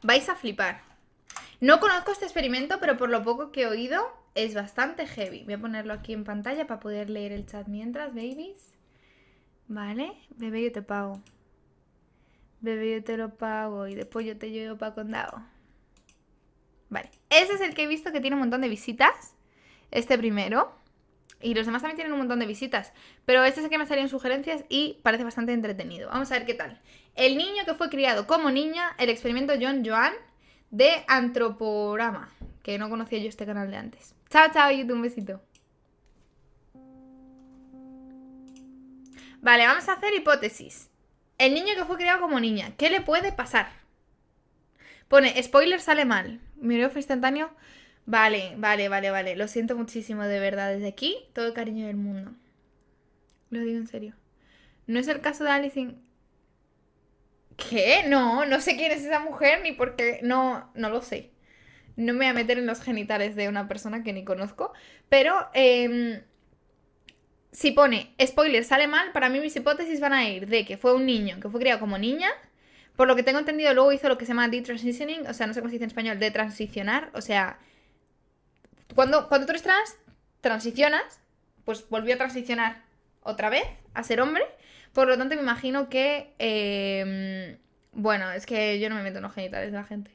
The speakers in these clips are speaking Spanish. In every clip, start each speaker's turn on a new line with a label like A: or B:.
A: Vais a flipar. No conozco este experimento, pero por lo poco que he oído, es bastante heavy. Voy a ponerlo aquí en pantalla para poder leer el chat mientras, babies. Vale, bebé, yo te pago. Bebé, yo te lo pago y después yo te llevo para condado. Vale, ese es el que he visto que tiene un montón de visitas. Este primero. Y los demás también tienen un montón de visitas. Pero este es el que me salió en sugerencias y parece bastante entretenido. Vamos a ver qué tal. El niño que fue criado como niña, el experimento John Joan de Antroporama. Que no conocía yo este canal de antes. Chao, chao, YouTube, un besito. Vale, vamos a hacer hipótesis. El niño que fue criado como niña, ¿qué le puede pasar? Pone, spoiler sale mal. Mireo fue instantáneo. Vale. Lo siento muchísimo, de verdad. Desde aquí, todo el cariño del mundo. Lo digo en serio. No es el caso de Alice. ¿Qué? No sé quién es esa mujer ni por qué. No lo sé. No me voy a meter en los genitales de una persona que ni conozco. Pero, si pone spoiler sale mal, para mí mis hipótesis van a ir de que fue un niño que fue criado como niña. Por lo que tengo entendido, luego hizo lo que se llama detransitioning, o sea, no sé cómo se dice en español, de transicionar, o sea, cuando tú eres trans, transicionas, pues volvió a transicionar otra vez a ser hombre, por lo tanto me imagino que, bueno, es que yo no me meto en los genitales de la gente.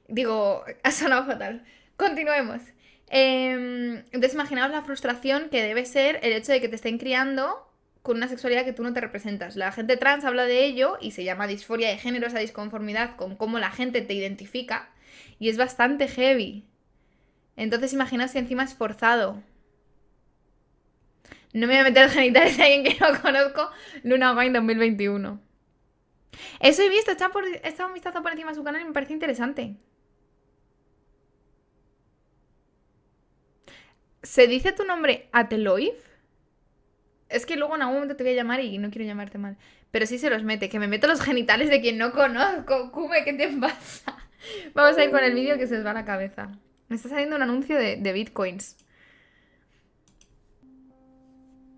A: Digo, ha sonado fatal. Continuemos. Entonces imaginaos la frustración que debe ser el hecho de que te estén criando con una sexualidad que tú no te representas. La gente trans habla de ello y se llama disforia de género, esa disconformidad con cómo la gente te identifica. Y es bastante heavy. Entonces imaginaos si encima es forzado. No me voy a meter en genitales de alguien que no conozco. Luna Wine 2021. Eso he visto, he echado un vistazo por encima de su canal y me parece interesante. ¿Se dice tu nombre Ateloif? Es que luego en algún momento te voy a llamar y no quiero llamarte mal. Pero sí se los mete, que me meto los genitales de quien no conozco. Kume, ¿qué te pasa? Vamos a ir con el vídeo que se os va la cabeza. Me está saliendo un anuncio de bitcoins.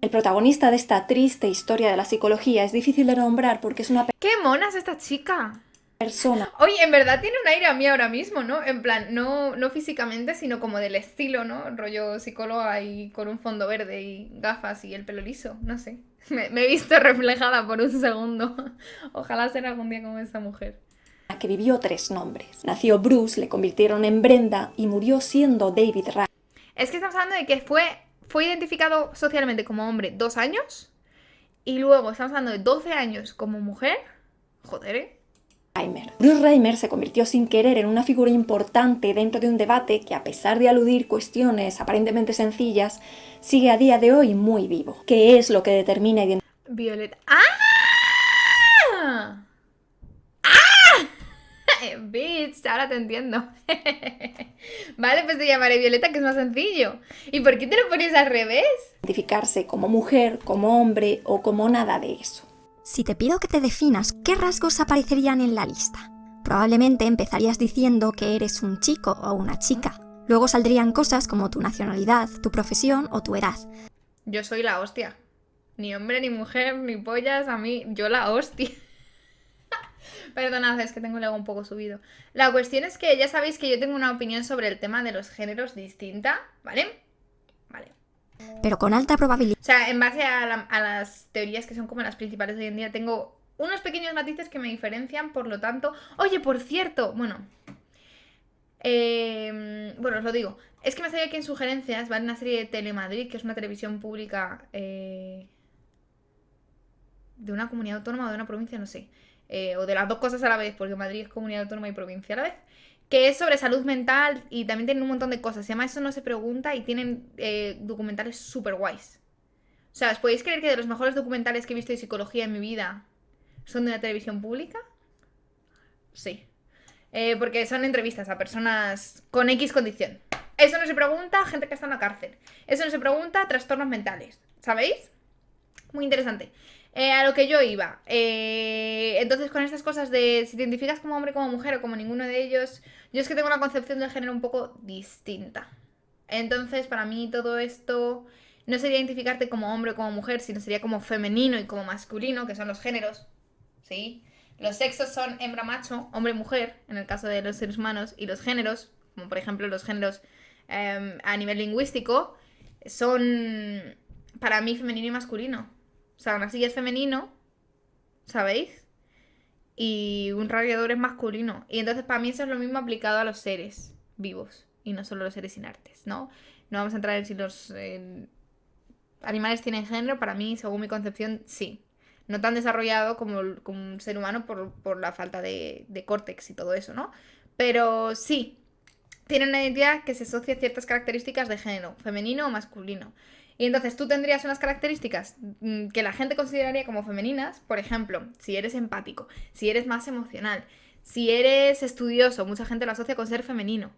B: El protagonista de esta triste historia de la psicología es difícil de nombrar porque es una
A: ¡Qué mona es esta chica!
B: persona
A: Oye, en verdad tiene un aire a mí ahora mismo, ¿no? En plan, no físicamente, sino como del estilo, ¿no? Rollo psicóloga y con un fondo verde y gafas y el pelo liso, no sé. Me he visto reflejada por un segundo. Ojalá ser algún día como esta mujer.
B: que vivió 3 nombres. Nació Bruce, le convirtieron en Brenda y murió siendo David
A: Es que estamos hablando de que fue identificado socialmente como hombre 2 años y luego estamos hablando de 12 años como mujer. Joder, ¿eh?
B: Reimer. Bruce Reimer se convirtió sin querer en una figura importante dentro de un debate que, a pesar de aludir cuestiones aparentemente sencillas, sigue a día de hoy muy vivo. ¿Qué es lo que determina
A: Violeta. ¡Ah! Bitch, ahora te entiendo. Vale, pues te llamaré Violeta, que es más sencillo. ¿Y por qué te lo pones al revés?
B: identificarse como mujer, como hombre o como nada de eso?
C: Si te pido que te definas, ¿qué rasgos aparecerían en la lista? Probablemente empezarías diciendo que eres un chico o una chica. Luego saldrían cosas como tu nacionalidad, tu profesión o tu edad.
A: Yo soy la hostia. Ni hombre, ni mujer, ni pollas, a mí, yo la hostia. Perdonad, es que tengo el ego un poco subido. La cuestión es que ya sabéis que yo tengo una opinión sobre el tema de los géneros distinta, ¿vale? Vale.
C: Pero con alta probabilidad.
A: O sea, en base a las teorías que son como las principales de hoy en día, tengo unos pequeños matices que me diferencian, por lo tanto... Oye, por cierto, bueno... bueno, os lo digo. Es que me salió aquí en sugerencias, ¿vale? Una serie de Telemadrid, que es una televisión pública de una comunidad autónoma o de una provincia, no sé. O de las dos cosas a la vez, porque Madrid es comunidad autónoma y provincia a la vez. Que es sobre salud mental y también tienen un montón de cosas. Se llama Eso no se pregunta y tienen documentales súper guays. O sea, ¿os podéis creer que de los mejores documentales que he visto de psicología en mi vida son de una televisión pública? Sí. Porque son entrevistas a personas con X condición. Eso no se pregunta, gente que está en la cárcel. Eso no se pregunta, trastornos mentales. ¿Sabéis? Muy interesante. A lo que yo iba. Entonces, con estas cosas de si te identificas como hombre, como mujer o como ninguno de ellos, yo es que tengo una concepción del género un poco distinta. Entonces, para mí todo esto no sería identificarte como hombre o como mujer, sino sería como femenino y como masculino, que son los géneros. ¿Sí? Los sexos son hembra-macho, hombre-mujer, en el caso de los seres humanos, y los géneros, como por ejemplo los géneros a nivel lingüístico, son para mí femenino y masculino. O sea, una silla es femenino, ¿sabéis? Y un radiador es masculino. Y entonces para mí eso es lo mismo aplicado a los seres vivos y no solo los seres inertes, ¿no? No vamos a entrar en si los animales tienen género. Para mí, según mi concepción, sí. No tan desarrollado como un ser humano por la falta de córtex y todo eso, ¿no? Pero sí, tienen una identidad que se asocia a ciertas características de género, femenino o masculino. Y entonces tú tendrías unas características que la gente consideraría como femeninas, por ejemplo, si eres empático, si eres más emocional, si eres estudioso, mucha gente lo asocia con ser femenino.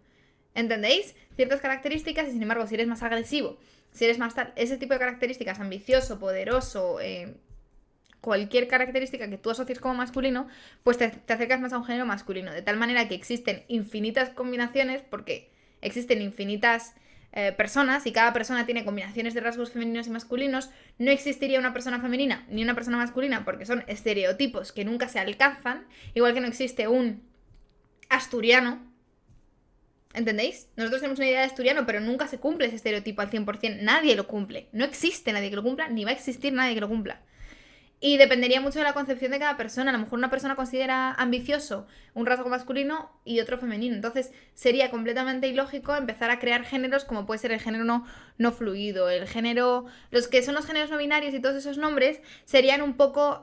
A: ¿Entendéis? Ciertas características y sin embargo si eres más agresivo, si eres más tal, ese tipo de características, ambicioso, poderoso, cualquier característica que tú asocies como masculino, pues te acercas más a un género masculino. De tal manera que existen infinitas combinaciones, porque existen infinitas personas y cada persona tiene combinaciones de rasgos femeninos y masculinos. No existiría una persona femenina ni una persona masculina porque son estereotipos que nunca se alcanzan, igual que no existe un asturiano. ¿Entendéis? Nosotros tenemos una idea de asturiano, pero nunca se cumple ese estereotipo al 100%. Nadie lo cumple. No existe nadie que lo cumpla, ni va a existir nadie que lo cumpla. Y dependería mucho de la concepción de cada persona. A lo mejor una persona considera ambicioso un rasgo masculino y otro femenino. Entonces sería completamente ilógico empezar a crear géneros como puede ser el género no fluido, el género... Los que son los géneros no binarios y todos esos nombres serían un poco...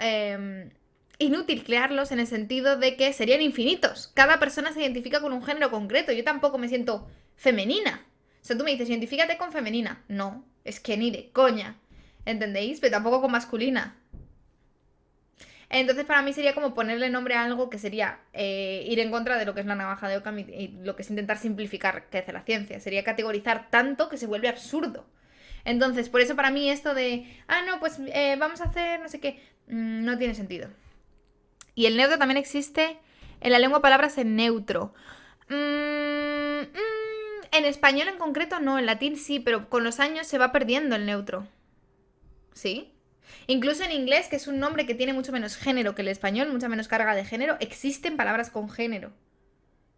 A: inútil crearlos en el sentido de que serían infinitos. Cada persona se identifica con un género concreto. Yo tampoco me siento femenina. O sea, tú me dices, identifícate con femenina. No, es que ni de coña. ¿Entendéis? Pero tampoco con masculina. Entonces para mí sería como ponerle nombre a algo que sería ir en contra de lo que es la navaja de Occam y lo que es intentar simplificar que hace la ciencia. Sería categorizar tanto que se vuelve absurdo. Entonces, por eso para mí esto de, no, pues vamos a hacer no sé qué, no tiene sentido. Y el neutro también existe en la lengua palabras en neutro. En español en concreto no, en latín sí, pero con los años se va perdiendo el neutro. ¿Sí? Incluso en inglés, que es un nombre que tiene mucho menos género que el español, mucha menos carga de género, existen palabras con género.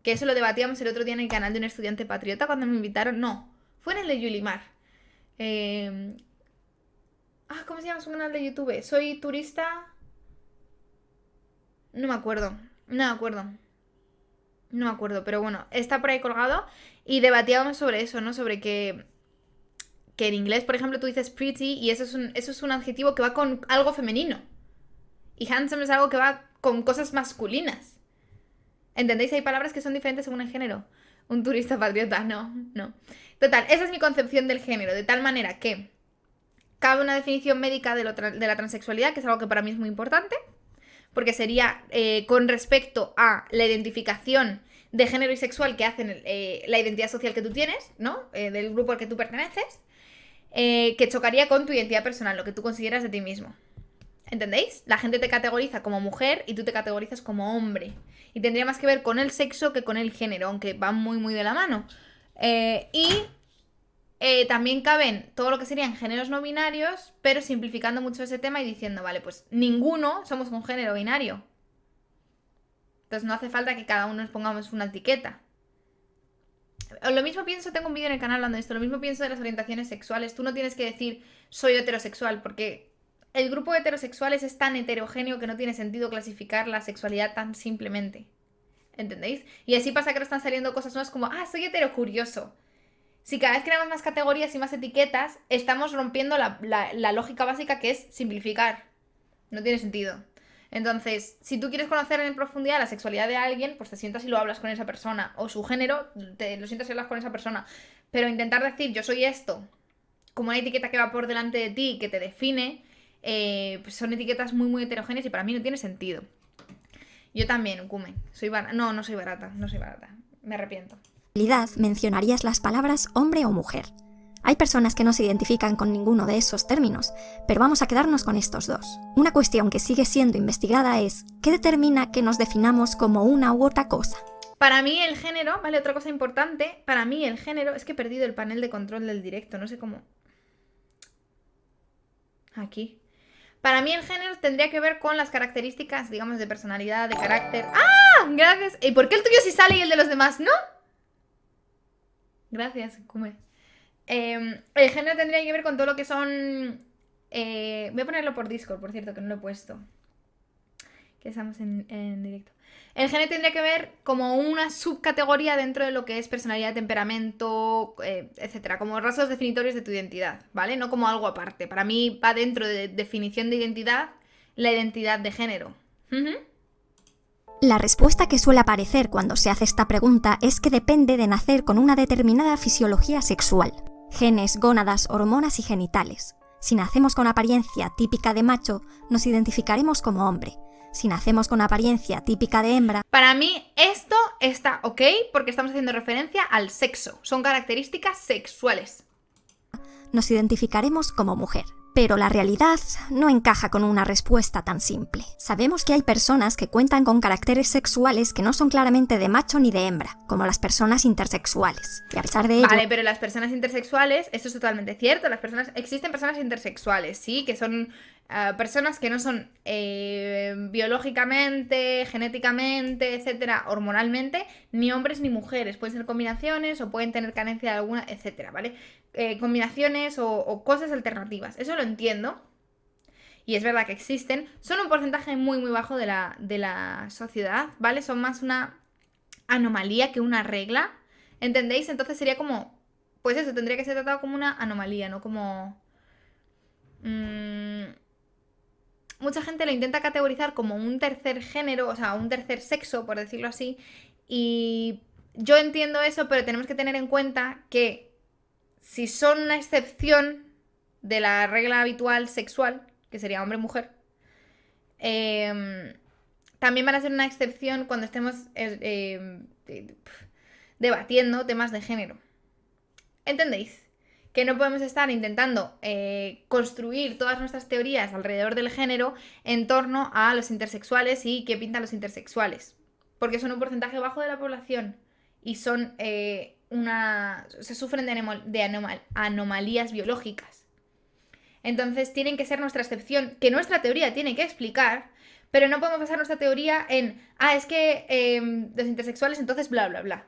A: Que eso lo debatíamos el otro día en el canal de un estudiante patriota cuando me invitaron. No, fue en el de Yulimar. ¿Cómo se llama su canal de YouTube? Soy turista... No me acuerdo, pero bueno, está por ahí colgado y debatíamos sobre eso, ¿no? Sobre que en inglés, por ejemplo, tú dices pretty y eso es un adjetivo que va con algo femenino. Y handsome es algo que va con cosas masculinas. ¿Entendéis? Hay palabras que son diferentes según el género. Un turista patriota, no. Total, esa es mi concepción del género, de tal manera que cabe una definición médica de la transexualidad, que es algo que para mí es muy importante. Porque sería con respecto a la identificación de género y sexual que hacen la identidad social que tú tienes, ¿no? Del grupo al que tú perteneces, que chocaría con tu identidad personal, lo que tú consideras de ti mismo. ¿Entendéis? La gente te categoriza como mujer y tú te categorizas como hombre. Y tendría más que ver con el sexo que con el género, aunque van muy, muy de la mano. También caben todo lo que serían géneros no binarios, pero simplificando mucho ese tema y diciendo, vale, pues ninguno somos un género binario. Entonces no hace falta que cada uno nos pongamos una etiqueta. Lo mismo pienso, tengo un vídeo en el canal hablando de esto, lo mismo pienso de las orientaciones sexuales. Tú no tienes que decir, soy heterosexual, porque el grupo de heterosexuales es tan heterogéneo que no tiene sentido clasificar la sexualidad tan simplemente. ¿Entendéis? Y así pasa que ahora están saliendo cosas nuevas como, soy heterocurioso. Si cada vez creamos más categorías y más etiquetas, estamos rompiendo la lógica básica que es simplificar. No tiene sentido. Entonces, si tú quieres conocer en profundidad la sexualidad de alguien, pues te sientas y lo hablas con esa persona. O su género, te lo sientas y hablas con esa persona. Pero intentar decir, yo soy esto, como una etiqueta que va por delante de ti, que te define, pues son etiquetas muy, muy heterogéneas y para mí no tiene sentido. Yo también, Kume. No soy barata. Me arrepiento.
C: Mencionarías las palabras hombre o mujer. Hay personas que no se identifican con ninguno de esos términos, pero vamos a quedarnos con estos dos. Una cuestión que sigue siendo investigada es ¿qué determina que nos definamos como una u otra cosa?
A: Para mí el género, vale, otra cosa importante, para mí el género, es que he perdido el panel de control del directo, no sé cómo... Aquí. Para mí el género tendría que ver con las características, digamos, de personalidad, de carácter. ¡Ah! Gracias. ¿Y por qué el tuyo sí sale y el de los demás no? Gracias, Kume. El género tendría que ver con todo lo que son... voy a ponerlo por Discord, por cierto, que no lo he puesto. Que estamos en directo. El género tendría que ver como una subcategoría dentro de lo que es personalidad, temperamento, etcétera, como rasgos definitorios de tu identidad, ¿vale? No como algo aparte. Para mí va dentro de definición de identidad la identidad de género.
C: La respuesta que suele aparecer cuando se hace esta pregunta es que depende de nacer con una determinada fisiología sexual, genes, gónadas, hormonas y genitales. Si nacemos con apariencia típica de macho, nos identificaremos como hombre. Si nacemos con apariencia típica de hembra...
A: Para mí esto está ok porque estamos haciendo referencia al sexo. Son características sexuales.
C: Nos identificaremos como mujer. Pero la realidad no encaja con una respuesta tan simple. Sabemos que hay personas que cuentan con caracteres sexuales que no son claramente de macho ni de hembra, como las personas intersexuales. Y a pesar de ello...
A: Vale, pero las personas intersexuales, esto es totalmente cierto, existen personas intersexuales, sí, que son personas que no son biológicamente, genéticamente, etcétera, hormonalmente, ni hombres ni mujeres. Pueden ser combinaciones o pueden tener carencia de alguna, etcétera, ¿vale? Combinaciones o cosas alternativas. Eso lo entiendo. Y es verdad que existen. Son un porcentaje muy, muy bajo de la sociedad, ¿vale? Son más una anomalía que una regla. ¿Entendéis? Entonces sería como... Pues eso, tendría que ser tratado como una anomalía, no como... Mucha gente lo intenta categorizar como un tercer género, o sea, un tercer sexo, por decirlo así. Y yo entiendo eso, pero tenemos que tener en cuenta que si son una excepción de la regla habitual sexual, que sería hombre-mujer, también van a ser una excepción cuando estemos debatiendo temas de género. ¿Entendéis? Que no podemos estar intentando construir todas nuestras teorías alrededor del género en torno a los intersexuales y qué pintan los intersexuales. Porque son un porcentaje bajo de la población y son se sufren de anomalías biológicas. Entonces tienen que ser nuestra excepción, que nuestra teoría tiene que explicar, pero no podemos basar nuestra teoría en, es que los intersexuales entonces bla, bla, bla.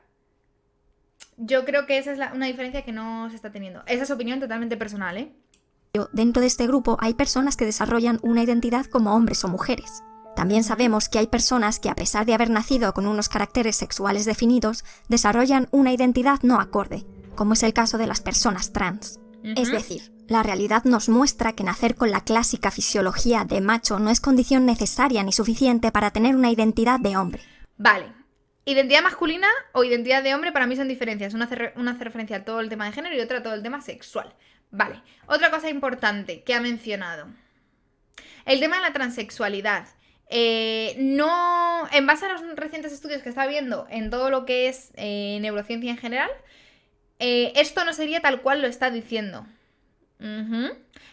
A: Yo creo que esa es una diferencia que no se está teniendo. Esa es opinión totalmente personal, ¿eh?
C: Dentro de este grupo hay personas que desarrollan una identidad como hombres o mujeres. También sabemos que hay personas que, a pesar de haber nacido con unos caracteres sexuales definidos, desarrollan una identidad no acorde, como es el caso de las personas trans. Es decir, la realidad nos muestra que nacer con la clásica fisiología de macho no es condición necesaria ni suficiente para tener una identidad de hombre.
A: Vale. Identidad masculina o identidad de hombre para mí son diferencias. Una hace referencia a todo el tema de género y otra a todo el tema sexual. Vale. Otra cosa importante que ha mencionado. El tema de la transexualidad. No, en base a los recientes estudios que está viendo en todo lo que es neurociencia en general, esto no sería tal cual lo está diciendo.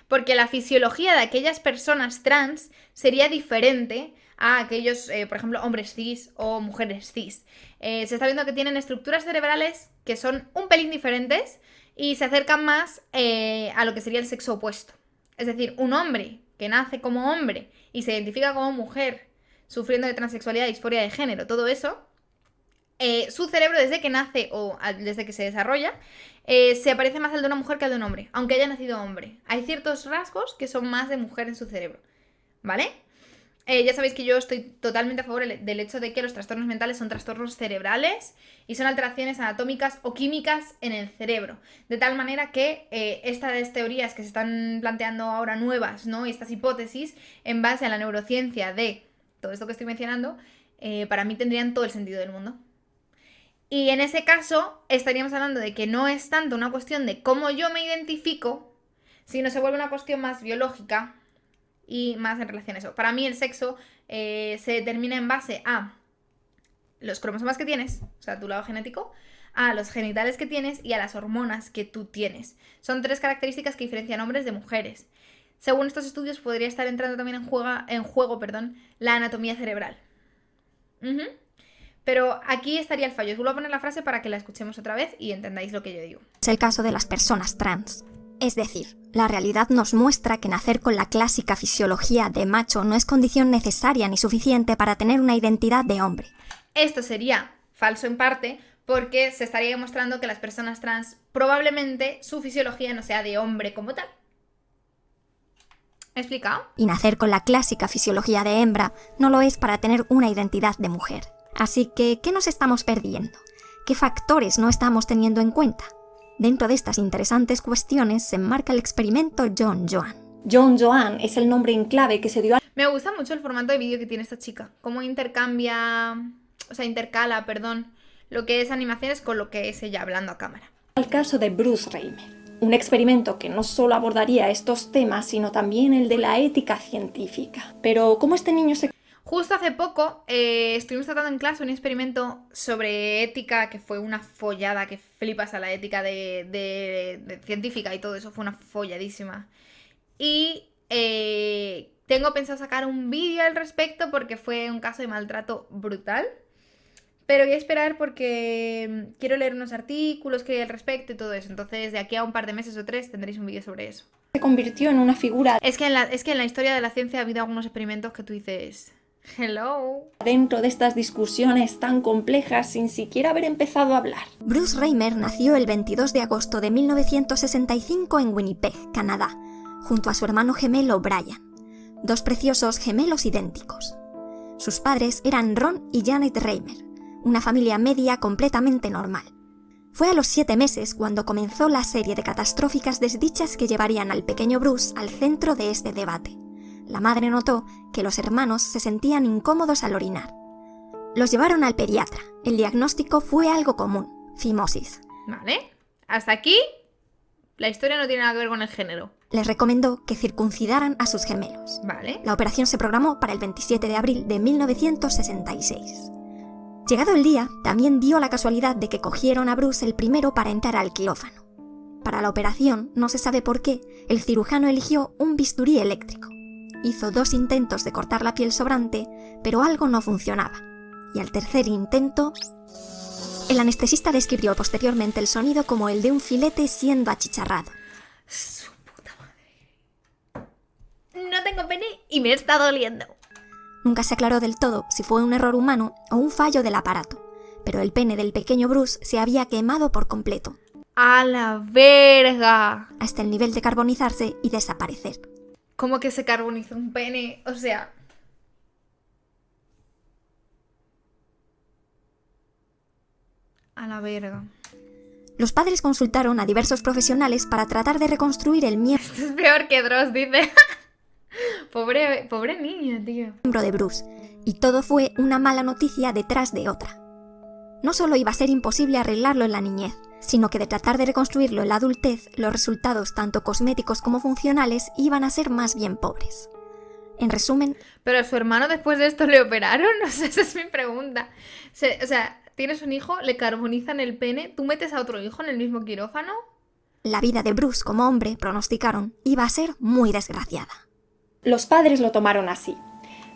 A: Porque la fisiología de aquellas personas trans sería diferente a aquellos, por ejemplo, hombres cis o mujeres cis. Se está viendo que tienen estructuras cerebrales que son un pelín diferentes y se acercan más a lo que sería el sexo opuesto. Es decir, un hombre que nace como hombre y se identifica como mujer, sufriendo de transexualidad, disforia de género, todo eso, su cerebro desde que nace o desde que se desarrolla, se parece más al de una mujer que al de un hombre, aunque haya nacido hombre. Hay ciertos rasgos que son más de mujer en su cerebro, ¿vale? Ya sabéis que yo estoy totalmente a favor del hecho de que los trastornos mentales son trastornos cerebrales y son alteraciones anatómicas o químicas en el cerebro. De tal manera que estas teorías que se están planteando ahora nuevas, ¿no? Y estas hipótesis, en base a la neurociencia de todo esto que estoy mencionando, para mí tendrían todo el sentido del mundo. Y en ese caso estaríamos hablando de que no es tanto una cuestión de cómo yo me identifico, sino se vuelve una cuestión más biológica y más en relación a eso. Para mí el sexo se determina en base a los cromosomas que tienes, o sea, tu lado genético, a los genitales que tienes y a las hormonas que tú tienes. Son 3 características que diferencian hombres de mujeres. Según estos estudios podría estar entrando también en juego, la anatomía cerebral. Pero aquí estaría el fallo. Os vuelvo a poner la frase para que la escuchemos otra vez y entendáis lo que yo digo.
C: Es el caso de las personas trans. Es decir, La realidad nos muestra que nacer con la clásica fisiología de macho no es condición necesaria ni suficiente para tener una identidad de hombre.
A: Esto sería falso en parte porque se estaría demostrando que las personas trans probablemente su fisiología no sea de hombre como tal. ¿Me he explicado?
C: Y nacer con la clásica fisiología de hembra no lo es para tener una identidad de mujer. Así que, ¿qué nos estamos perdiendo? ¿Qué factores no estamos teniendo en cuenta? Dentro de estas interesantes cuestiones se enmarca el experimento John Joan.
B: John Joan es el nombre en clave que se dio
A: Me gusta mucho el formato de vídeo que tiene esta chica. Cómo intercala, lo que es animaciones con lo que es ella hablando a cámara.
B: al caso de Bruce Reimer. Un experimento que no solo abordaría estos temas, sino también el de la ética científica. Pero, ¿cómo este niño se...
A: Justo hace poco estuvimos tratando en clase un experimento sobre ética que fue una follada, que flipas a la ética de científica y todo eso, fue una folladísima. Y tengo pensado sacar un vídeo al respecto porque fue un caso de maltrato brutal. Pero voy a esperar porque quiero leer unos artículos que hay al respecto y todo eso. Entonces, de aquí a un par de meses o 3 tendréis un vídeo sobre eso.
B: se convirtió en una figura
A: Es que en la historia de la ciencia ha habido algunos experimentos que tú dices... Hello.
B: dentro de estas discusiones tan complejas sin siquiera haber empezado a hablar?
C: Bruce Reimer nació el 22 de agosto de 1965 en Winnipeg, Canadá, junto a su hermano gemelo Brian, dos preciosos gemelos idénticos. Sus padres eran Ron y Janet Reimer, una familia media completamente normal. Fue a los 7 meses cuando comenzó la serie de catastróficas desdichas que llevarían al pequeño Bruce al centro de este debate. La madre notó que los hermanos se sentían incómodos al orinar. Los llevaron al pediatra. El diagnóstico fue algo común: fimosis.
A: Vale. Hasta aquí la historia no tiene nada que ver con el género.
C: Les recomendó que circuncidaran a sus gemelos.
A: Vale.
C: La operación se programó para el 27 de abril de 1966. Llegado el día, también dio la casualidad de que cogieron a Bruce el primero para entrar al quirófano. Para la operación, no se sabe por qué, el cirujano eligió un bisturí eléctrico. Hizo 2 intentos de cortar la piel sobrante, pero algo no funcionaba. Y al tercer intento... El anestesista describió posteriormente el sonido como el de un filete siendo achicharrado.
A: Su puta madre. No tengo pene y me está doliendo.
C: Nunca se aclaró del todo si fue un error humano o un fallo del aparato, pero el pene del pequeño Bruce se había quemado por completo,
A: ¡A la verga!
C: hasta el nivel de carbonizarse y desaparecer.
A: ¿Cómo que se carboniza un pene? O sea... A la verga.
C: Los padres consultaron a diversos profesionales para tratar de reconstruir el
A: Esto es peor que Dross, dice. Pobre niño, tío.
C: miembro de Bruce, y todo fue una mala noticia detrás de otra. No solo iba a ser imposible arreglarlo en la niñez, sino que de tratar de reconstruirlo en la adultez, los resultados tanto cosméticos como funcionales iban a ser más bien pobres. En resumen,
A: ¿Pero a su hermano después de esto le operaron? No sé, esa es mi pregunta. O sea, tienes un hijo, le carbonizan el pene, ¿tú metes a otro hijo en el mismo quirófano?
C: la vida de Bruce como hombre, pronosticaron, iba a ser muy desgraciada.
B: Los padres lo tomaron así.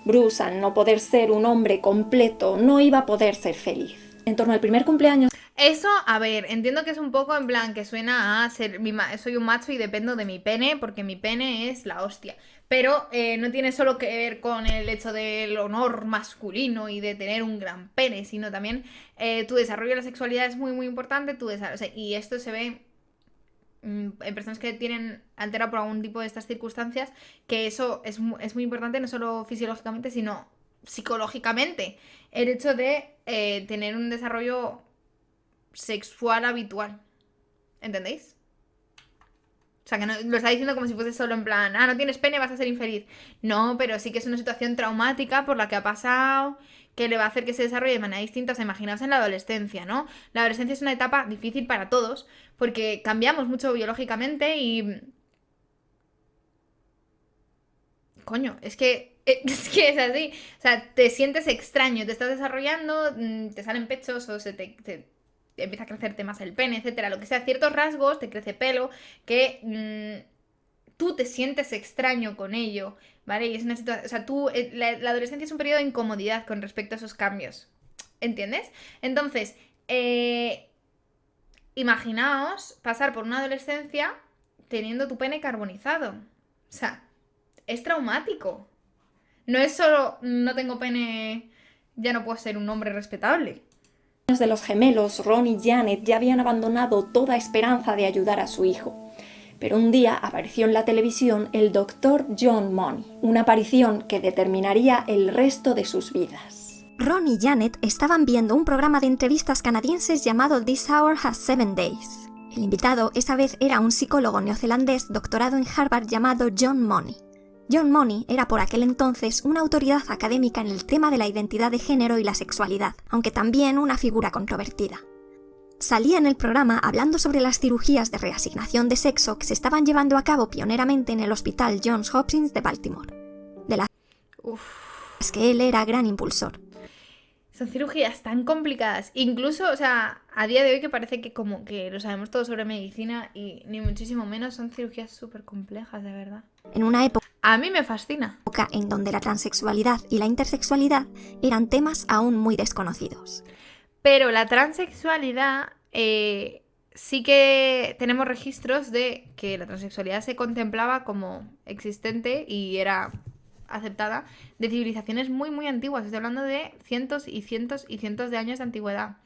B: Bruce, al no poder ser un hombre completo, no iba a poder ser feliz. En torno al primer cumpleaños
A: Eso, a ver, entiendo que es un poco en plan que suena a ser soy un macho y dependo de mi pene porque mi pene es la hostia. Pero no tiene solo que ver con el hecho del honor masculino y de tener un gran pene, sino también tu desarrollo de la sexualidad es muy muy importante. Y esto se ve en personas que tienen alterado por algún tipo de estas circunstancias, que eso es muy importante, no solo fisiológicamente, sino psicológicamente. El hecho de tener un desarrollo sexual habitual. ¿Entendéis? O sea, que no, lo está diciendo como si fuese solo en plan, no tienes pene, vas a ser infeliz. No, pero sí que es una situación traumática por la que ha pasado, que le va a hacer que se desarrolle de manera distinta. O sea, imaginaos en la adolescencia, ¿no? La adolescencia es una etapa difícil para todos, porque cambiamos mucho biológicamente y... Coño, es que es así. O sea, te sientes extraño, te estás desarrollando, te salen pechos o te empieza a crecerte más el pene, etcétera. Lo que sea, ciertos rasgos, te crece pelo, que tú te sientes extraño con ello, ¿vale? Y es una situación... O sea, la adolescencia es un periodo de incomodidad con respecto a esos cambios. ¿Entiendes? Entonces, imaginaos pasar por una adolescencia teniendo tu pene carbonizado. O sea, es traumático. No es solo no tengo pene, ya no puedo ser un hombre respetable.
B: De los gemelos, Ron y Janet ya habían abandonado toda esperanza de ayudar a su hijo. Pero un día apareció en la televisión el Dr. John Money, una aparición que determinaría el resto de sus vidas.
C: Ron y Janet estaban viendo un programa de entrevistas canadienses llamado This Hour Has 7 Days. El invitado esa vez era un psicólogo neozelandés doctorado en Harvard llamado John Money. John Money era por aquel entonces una autoridad académica en el tema de la identidad de género y la sexualidad, aunque también una figura controvertida. Salía en el programa hablando sobre las cirugías de reasignación de sexo que se estaban llevando a cabo pioneramente en el Hospital Johns Hopkins de Baltimore, de las que él era gran impulsor.
A: Son cirugías tan complicadas. Incluso, o sea, a día de hoy que parece que como que lo sabemos todo sobre medicina y ni muchísimo menos, son cirugías súper complejas, de verdad.
C: En una época
A: A mí me fascina.
C: en donde la transexualidad y la intersexualidad eran temas aún muy desconocidos.
A: Pero la transexualidad, sí que tenemos registros de que la transexualidad se contemplaba como existente y era aceptada de civilizaciones muy, muy antiguas. Estoy hablando de cientos y cientos y cientos de años de antigüedad.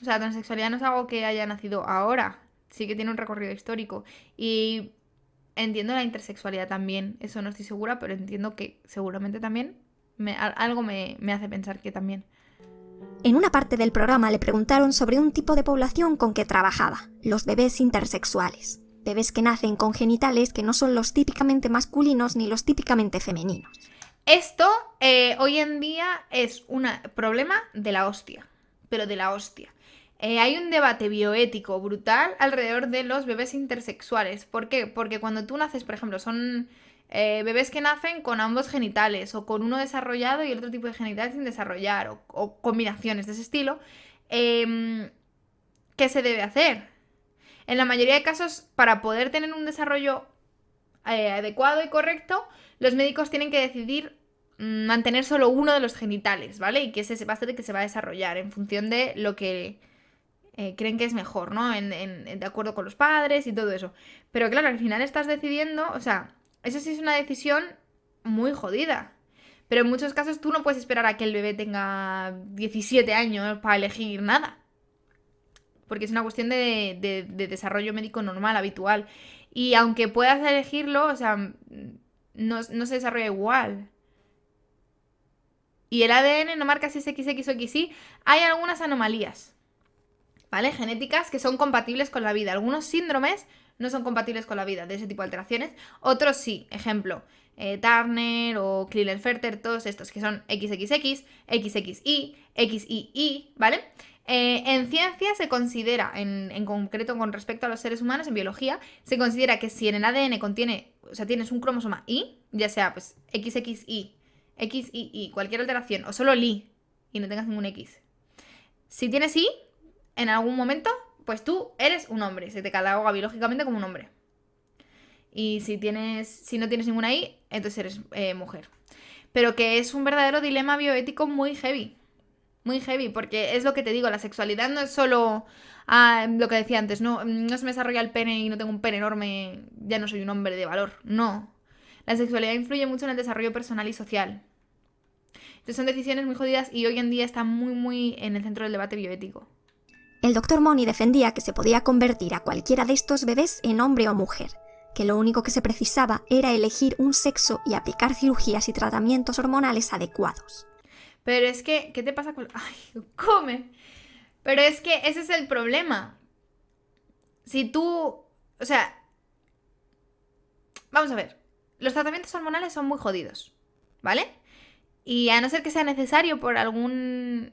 A: O sea, la transexualidad no es algo que haya nacido ahora. Sí que tiene un recorrido histórico. Y entiendo la intersexualidad también. Eso no estoy segura, pero entiendo que seguramente también algo me hace pensar que también.
C: En una parte del programa le preguntaron sobre un tipo de población con que trabajaba, los bebés intersexuales. Bebés que nacen con genitales que no son los típicamente masculinos ni los típicamente femeninos.
A: Esto hoy en día es un problema de la hostia, pero de la hostia. Hay un debate bioético brutal alrededor de los bebés intersexuales. ¿Por qué? Porque cuando tú naces, por ejemplo, son bebés que nacen con ambos genitales o con uno desarrollado y el otro tipo de genitales sin desarrollar o combinaciones de ese estilo. ¿Qué se debe hacer? En la mayoría de casos, para poder tener un desarrollo adecuado y correcto, los médicos tienen que decidir mantener solo uno de los genitales, ¿vale? Y que ese va a ser el que se va a desarrollar en función de lo que creen que es mejor, ¿no? De acuerdo con los padres y todo eso. Pero claro, al final estás decidiendo, o sea, eso sí es una decisión muy jodida. Pero en muchos casos tú no puedes esperar a que el bebé tenga 17 años para elegir nada. Porque es una cuestión de desarrollo médico normal, habitual. Y aunque puedas elegirlo, o sea, no se desarrolla igual. Y el ADN no marca si es XX o XY. Hay algunas anomalías, ¿vale? Genéticas que son compatibles con la vida. Algunos síndromes no son compatibles con la vida, de ese tipo de alteraciones. Otros sí. Ejemplo, Turner o Klinefelter, todos estos que son XXX, XXY, XII, ¿vale? En ciencia se considera, en concreto con respecto a los seres humanos, en biología, se considera que si en el ADN contiene, o sea, tienes un cromosoma Y, ya sea pues XXY, XII, cualquier alteración, o solo el Y, y no tengas ningún X. Si tienes Y, en algún momento, pues tú eres un hombre, se te cataloga biológicamente como un hombre. Y si no tienes ninguna I, entonces eres mujer. Pero que es un verdadero dilema bioético muy heavy. Muy heavy, porque es lo que te digo, la sexualidad no es solo lo que decía antes, no se me desarrolla el pene y no tengo un pene enorme, ya no soy un hombre de valor. No. La sexualidad influye mucho en el desarrollo personal y social. Entonces son decisiones muy jodidas y hoy en día está muy, muy en el centro del debate bioético.
C: El Dr. Money defendía que se podía convertir a cualquiera de estos bebés en hombre o mujer, que lo único que se precisaba era elegir un sexo y aplicar cirugías y tratamientos hormonales adecuados.
A: Pero es que, ¿qué te pasa con...? ¡Ay, come! Pero es que ese es el problema. Si tú... O sea... Vamos a ver. Los tratamientos hormonales son muy jodidos, ¿vale? Y a no ser que sea necesario por alguna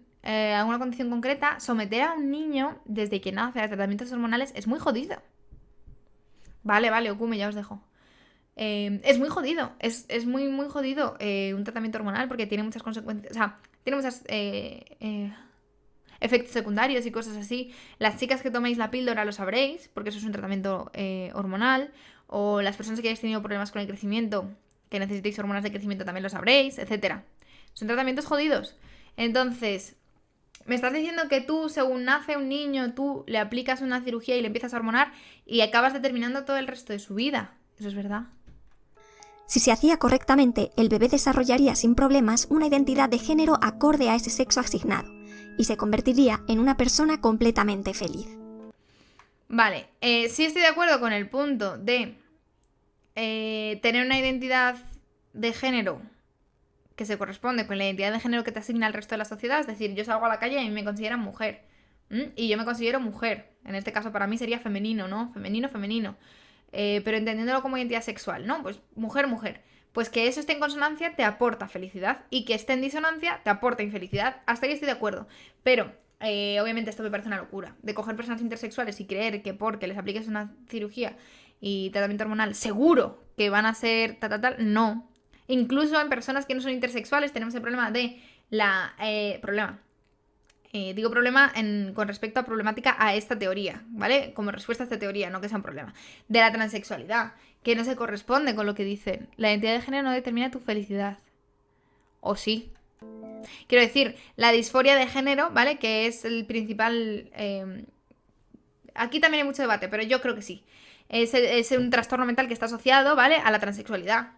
A: condición concreta, someter a un niño desde que nace a tratamientos hormonales es muy jodido. Vale, Okume, ya os dejo. Es muy jodido, es muy, muy jodido un tratamiento hormonal porque tiene muchas consecuencias, o sea, tiene muchos efectos secundarios y cosas así. Las chicas que toméis la píldora lo sabréis, porque eso es un tratamiento hormonal, o las personas que hayáis tenido problemas con el crecimiento, que necesitéis hormonas de crecimiento también lo sabréis, etcétera. Son tratamientos jodidos. Entonces, Me estás diciendo que tú, según nace un niño, tú le aplicas una cirugía y le empiezas a hormonar y acabas determinando todo el resto de su vida. Eso es verdad.
C: Si se hacía correctamente, el bebé desarrollaría sin problemas una identidad de género acorde a ese sexo asignado y se convertiría en una persona completamente feliz.
A: Vale, sí estoy de acuerdo con el punto de tener una identidad de género que se corresponde con la identidad de género que te asigna el resto de la sociedad. Es decir, yo salgo a la calle y a mí me consideran mujer. Y yo me considero mujer. En este caso para mí sería femenino, ¿no? Femenino. Pero entendiéndolo como identidad sexual, ¿no? Pues mujer. Pues que eso esté en consonancia te aporta felicidad y que esté en disonancia te aporta infelicidad. Hasta ahí estoy de acuerdo. Pero obviamente esto me parece una locura. De coger personas intersexuales y creer que porque les apliques una cirugía y tratamiento hormonal seguro que van a ser tal, no. Incluso en personas que no son intersexuales tenemos el problema de la... Digo problema con respecto a problemática a esta teoría, ¿vale? Como respuesta a esta teoría, no que sea un problema. De la transexualidad, que no se corresponde con lo que dicen. La identidad de género no determina tu felicidad. ¿O sí? Quiero decir, la disforia de género, ¿vale? Que es el principal... Aquí también hay mucho debate, pero yo creo que sí. Es un trastorno mental que está asociado, ¿vale? A la transexualidad.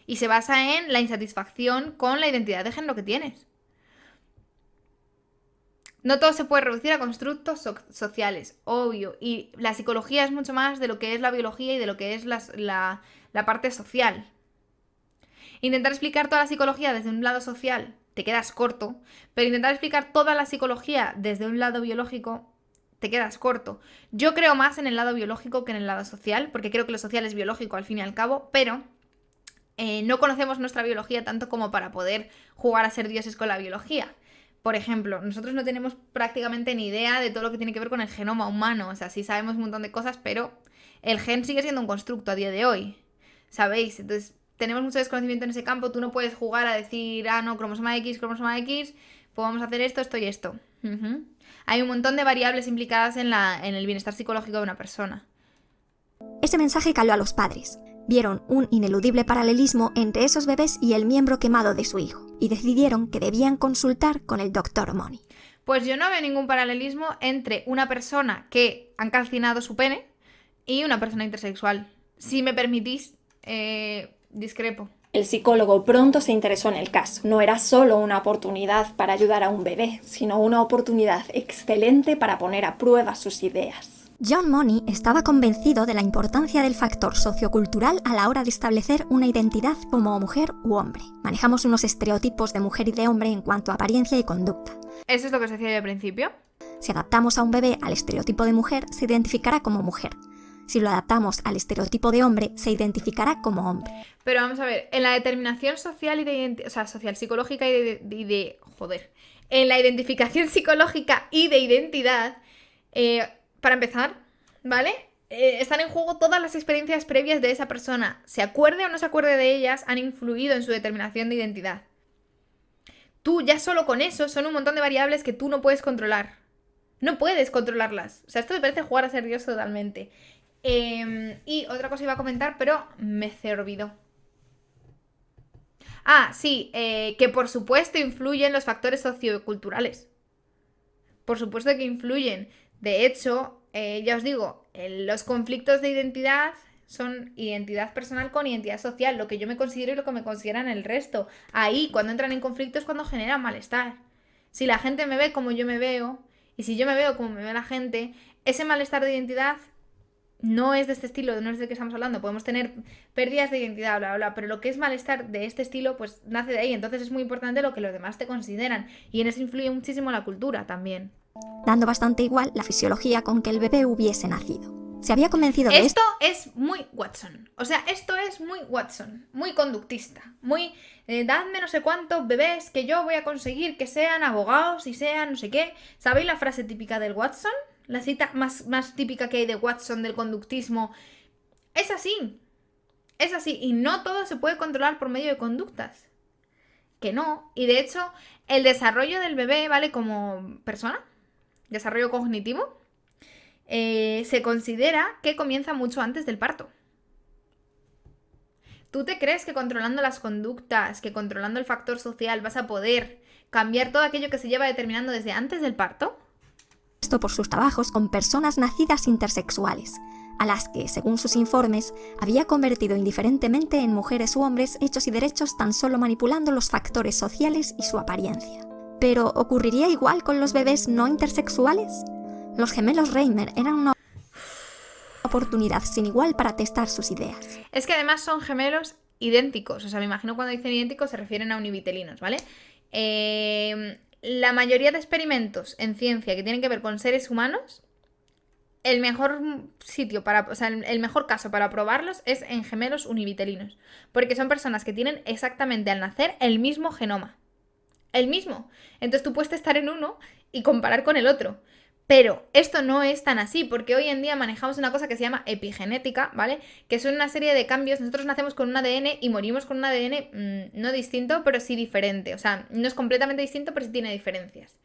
A: Y se basa en la insatisfacción con la identidad de género que tienes. No todo se puede reducir a constructos sociales, obvio. Y la psicología es mucho más de lo que es la biología y de lo que es la parte social. Intentar explicar toda la psicología desde un lado social te quedas corto, pero intentar explicar toda la psicología desde un lado biológico te quedas corto. Yo creo más en el lado biológico que en el lado social, porque creo que lo social es biológico al fin y al cabo, pero no conocemos nuestra biología tanto como para poder jugar a ser dioses con la biología. Por ejemplo, nosotros no tenemos prácticamente ni idea de todo lo que tiene que ver con el genoma humano. O sea, sí sabemos un montón de cosas, pero el gen sigue siendo un constructo a día de hoy. ¿Sabéis? Entonces, tenemos mucho desconocimiento en ese campo. Tú no puedes jugar a decir, no, cromosoma X, pues vamos a hacer esto y esto. Hay un montón de variables implicadas en el bienestar psicológico de una persona.
C: Ese mensaje caló a los padres. Vieron un ineludible paralelismo entre esos bebés y el miembro quemado de su hijo, y decidieron que debían consultar con el Dr. Money.
A: Pues yo no veo ningún paralelismo entre una persona que han calcinado su pene y una persona intersexual. Si me permitís, discrepo.
B: El psicólogo pronto se interesó en el caso. No era solo una oportunidad para ayudar a un bebé, sino una oportunidad excelente para poner a prueba sus ideas.
C: John Money estaba convencido de la importancia del factor sociocultural a la hora de establecer una identidad como mujer u hombre. Manejamos unos estereotipos de mujer y de hombre en cuanto a apariencia y conducta.
A: ¿Eso es lo que se decía al principio?
C: Si adaptamos a un bebé al estereotipo de mujer, se identificará como mujer. Si lo adaptamos al estereotipo de hombre, se identificará como hombre.
A: Pero vamos a ver, en la determinación social y de identidad, o sea, social psicológica en la identificación psicológica y de identidad, para empezar, ¿vale? Están en juego todas las experiencias previas de esa persona. Se acuerde o no se acuerde de ellas, han influido en su determinación de identidad. Tú ya solo con eso son un montón de variables que tú no puedes controlar. No puedes controlarlas. O sea, esto me parece jugar a ser Dios totalmente. Y otra cosa iba a comentar, pero me se olvidó. Sí, que por supuesto influyen los factores socioculturales. Por supuesto que influyen. De hecho, ya os digo, los conflictos de identidad son identidad personal con identidad social, lo que yo me considero y lo que me consideran el resto. Ahí, cuando entran en conflicto es cuando generan malestar. Si la gente me ve como yo me veo, y si yo me veo como me ve la gente, ese malestar de identidad no es de este estilo, no es de que estamos hablando. Podemos tener pérdidas de identidad, bla, bla, bla, pero lo que es malestar de este estilo, pues nace de ahí. Entonces es muy importante lo que los demás te consideran, y en eso influye muchísimo la cultura también.
C: Dando bastante igual la fisiología con que el bebé hubiese nacido. Se había convencido de
A: esto es muy Watson. O sea, esto es muy Watson. Muy conductista. Muy, dadme no sé cuántos bebés que yo voy a conseguir que sean abogados y sean no sé qué. ¿Sabéis la frase típica del Watson? La cita más típica que hay de Watson del conductismo. Es así. Es así. Y no todo se puede controlar por medio de conductas. Que no. Y de hecho, el desarrollo del bebé, ¿vale? Como persona, desarrollo cognitivo, se considera que comienza mucho antes del parto. ¿Tú te crees que controlando las conductas, que controlando el factor social vas a poder cambiar todo aquello que se lleva determinando desde antes del parto.
C: Esto por sus trabajos con personas nacidas intersexuales, a las que, según sus informes, había convertido indiferentemente en mujeres u hombres hechos y derechos tan solo manipulando los factores sociales y su apariencia. ¿Pero ocurriría igual con los bebés no intersexuales? Los gemelos Reimer eran una oportunidad sin igual para testar sus ideas.
A: Es que además son gemelos idénticos, o sea, me imagino cuando dicen idénticos se refieren a univitelinos, ¿vale? La mayoría de experimentos en ciencia que tienen que ver con seres humanos, el mejor sitio para, o sea, el mejor caso para probarlos es en gemelos univitelinos, porque son personas que tienen exactamente al nacer el mismo genoma, el mismo. Entonces tú puedes estar en uno y comparar con el otro. Pero esto no es tan así, porque hoy en día manejamos una cosa que se llama epigenética, ¿vale? Que son una serie de cambios. Nosotros nacemos con un ADN y morimos con un ADN no distinto, pero sí diferente. O sea, no es completamente distinto, pero sí tiene diferencias.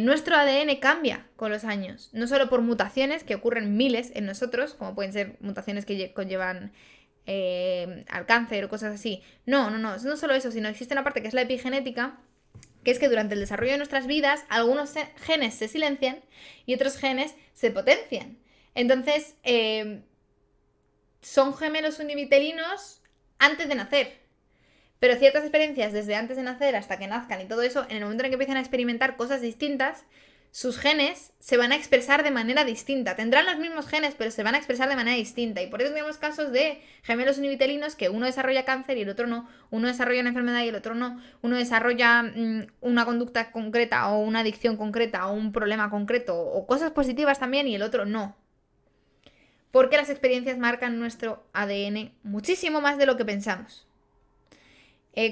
A: Nuestro ADN cambia con los años, no solo por mutaciones que ocurren miles en nosotros, como pueden ser mutaciones que conllevan al cáncer o cosas así. No solo eso, sino existe una parte que es la epigenética, que es que durante el desarrollo de nuestras vidas algunos genes se silencian y otros genes se potencian. Entonces, son gemelos univitelinos antes de nacer. Pero ciertas experiencias desde antes de nacer hasta que nazcan y todo eso, en el momento en que empiezan a experimentar cosas distintas, sus genes se van a expresar de manera distinta. Tendrán los mismos genes, pero se van a expresar de manera distinta. Y por eso tenemos casos de gemelos univitelinos que uno desarrolla cáncer y el otro no. Uno desarrolla una enfermedad y el otro no. Uno desarrolla una conducta concreta o una adicción concreta o un problema concreto o cosas positivas también y el otro no. Porque las experiencias marcan nuestro ADN muchísimo más de lo que pensamos.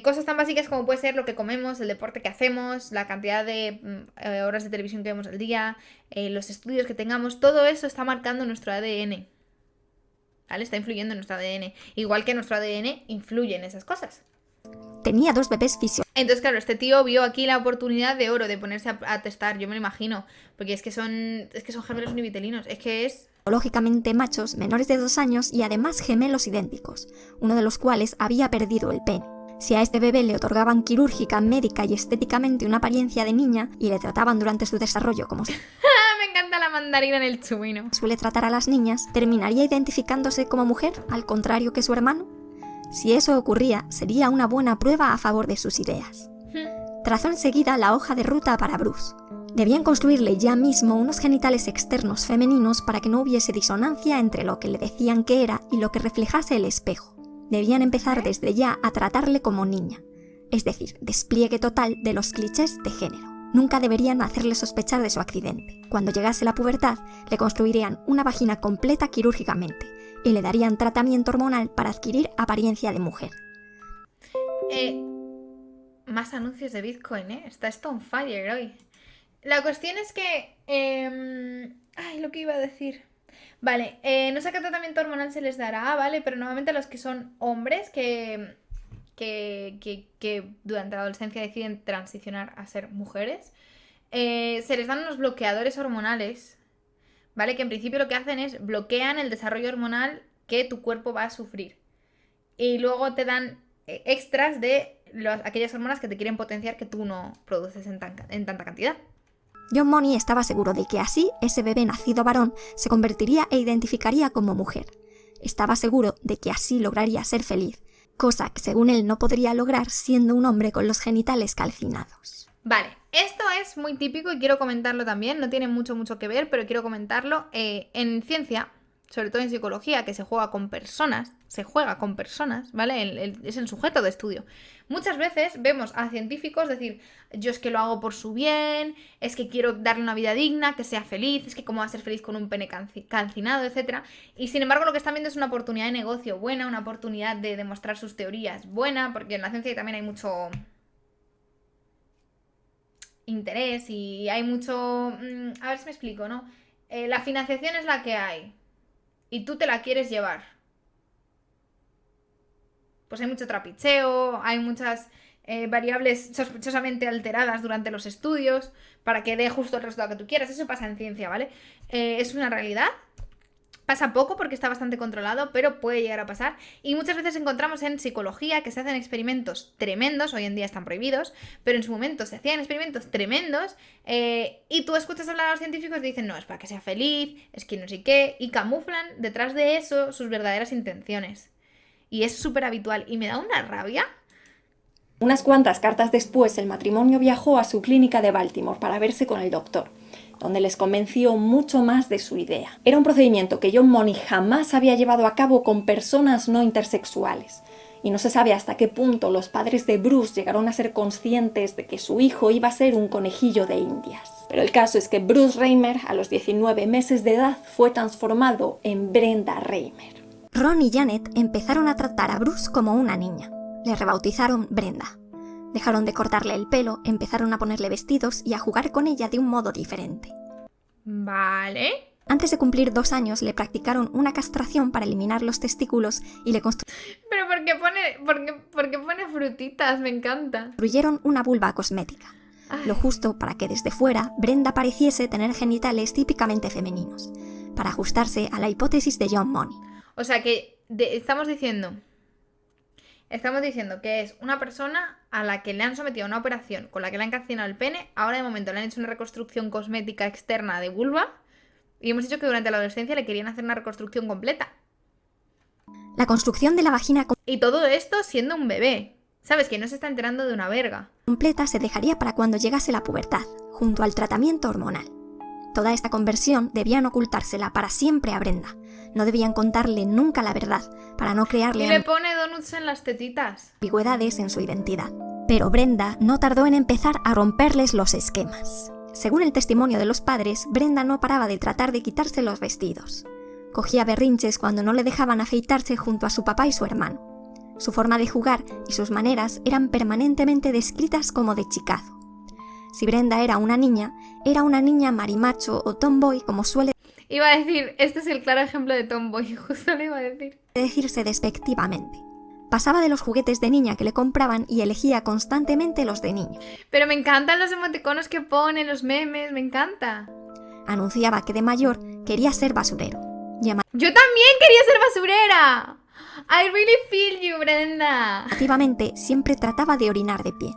A: Cosas tan básicas como puede ser lo que comemos, el deporte que hacemos, la cantidad de horas de televisión que vemos al día, los estudios que tengamos, todo eso está marcando nuestro ADN. ¿Vale? Está influyendo en nuestro ADN. Igual que nuestro ADN influye en esas cosas.
C: Tenía 2 bebés fisiológicos.
A: Entonces, claro, este tío vio aquí la oportunidad de oro de ponerse a testar, yo me lo imagino. Porque es que son gemelos univitelinos. Es que es...
C: Lógicamente machos menores de 2 años y además gemelos idénticos, uno de los cuales había perdido el pene. Si a este bebé le otorgaban quirúrgica, médica y estéticamente una apariencia de niña y le trataban durante su desarrollo como se
A: Me encanta la mandarina en el chumino.
C: suele tratar a las niñas, ¿terminaría identificándose como mujer, al contrario que su hermano? Si eso ocurría, sería una buena prueba a favor de sus ideas. Trazó enseguida la hoja de ruta para Bruce. Debían construirle ya mismo unos genitales externos femeninos para que no hubiese disonancia entre lo que le decían que era y lo que reflejase el espejo. Debían empezar desde ya a tratarle como niña, es decir, despliegue total de los clichés de género. Nunca deberían hacerle sospechar de su accidente. Cuando llegase la pubertad, le construirían una vagina completa quirúrgicamente y le darían tratamiento hormonal para adquirir apariencia de mujer.
A: Más anuncios de Bitcoin, ¿eh? Está esto on fire hoy. La cuestión es que... lo que iba a decir... Vale, no sé qué tratamiento hormonal se les dará, ¿vale? Pero normalmente a los que son hombres que durante la adolescencia deciden transicionar a ser mujeres, se les dan unos bloqueadores hormonales, ¿vale? Que en principio lo que hacen es bloquean el desarrollo hormonal que tu cuerpo va a sufrir. Y luego te dan extras de aquellas hormonas que te quieren potenciar que tú no produces en tanta cantidad.
C: John Money estaba seguro de que así ese bebé nacido varón se convertiría e identificaría como mujer. Estaba seguro de que así lograría ser feliz, cosa que según él no podría lograr siendo un hombre con los genitales calcinados.
A: Vale, esto es muy típico y quiero comentarlo también, no tiene mucho que ver, pero quiero comentarlo. En ciencia, sobre todo en psicología, que se juega con personas, ¿vale? Es el sujeto de estudio. Muchas veces vemos a científicos decir, yo es que lo hago por su bien, es que quiero darle una vida digna, que sea feliz, es que cómo va a ser feliz con un pene calcinado, etc. Y sin embargo lo que están viendo es una oportunidad de negocio buena, una oportunidad de demostrar sus teorías buena, porque en la ciencia también hay mucho interés y hay mucho... a ver si me explico, ¿no? La financiación es la que hay y tú te la quieres llevar. Pues hay mucho trapicheo, hay muchas variables sospechosamente alteradas durante los estudios para que dé justo el resultado que tú quieras. Eso pasa en ciencia, ¿vale? Es una realidad, Pasa poco porque está bastante controlado, pero puede llegar a pasar. Y muchas veces encontramos en psicología que se hacen experimentos tremendos, hoy en día están prohibidos, pero en su momento se hacían experimentos tremendos y tú escuchas hablar a los científicos y dicen, no, es para que sea feliz, es que no sé qué, y camuflan detrás de eso sus verdaderas intenciones. Y es súper habitual y me da una rabia.
B: Unas cuantas cartas después, el matrimonio viajó a su clínica de Baltimore para verse con el doctor, donde les convenció mucho más de su idea. Era un procedimiento que John Money jamás había llevado a cabo con personas no intersexuales, y no se sabe hasta qué punto los padres de Bruce llegaron a ser conscientes de que su hijo iba a ser un conejillo de Indias. Pero el caso es que Bruce Reimer, a los 19 meses de edad, fue transformado en Brenda Reimer.
C: Ron y Janet empezaron a tratar a Bruce como una niña. Le rebautizaron Brenda. Dejaron de cortarle el pelo, empezaron a ponerle vestidos y a jugar con ella de un modo diferente.
A: Vale.
C: Antes de cumplir 2 años le practicaron una castración para eliminar los testículos y le
A: Pero ¿por qué pone frutitas? Me encanta.
C: construyeron una vulva cosmética. Lo justo para que desde fuera Brenda pareciese tener genitales típicamente femeninos, para ajustarse a la hipótesis de John Money.
A: O sea que estamos diciendo que es una persona a la que le han sometido a una operación con la que le han calcinado el pene, ahora de momento le han hecho una reconstrucción cosmética externa de vulva y hemos dicho que durante la adolescencia le querían hacer una reconstrucción completa.
C: La construcción de la vagina
A: Y todo esto siendo un bebé. ¿Sabes? Que no se está enterando de una verga.
C: completa se dejaría para cuando llegase la pubertad, junto al tratamiento hormonal. Toda esta conversión debían ocultársela para siempre a Brenda. No debían contarle nunca la verdad, para no
A: Y
C: crearle
A: le pone donuts en las tetitas.
C: ambigüedades en su identidad. Pero Brenda no tardó en empezar a romperles los esquemas. Según el testimonio de los padres, Brenda no paraba de tratar de quitarse los vestidos. Cogía berrinches cuando no le dejaban afeitarse junto a su papá y su hermano. Su forma de jugar y sus maneras eran permanentemente descritas como de chicazo. Si Brenda era una niña marimacho o tomboy, como suele
A: Iba a decir, este es el claro ejemplo de tomboy, justo le iba a decir.
C: decirse despectivamente. Pasaba de los juguetes de niña que le compraban y elegía constantemente los de niño.
A: Pero me encantan los emoticonos que pone, los memes, me encanta.
C: Anunciaba que de mayor quería ser basurero.
A: Yo también quería ser basurera. I really feel you, Brenda.
C: Activamente siempre trataba de orinar de pie.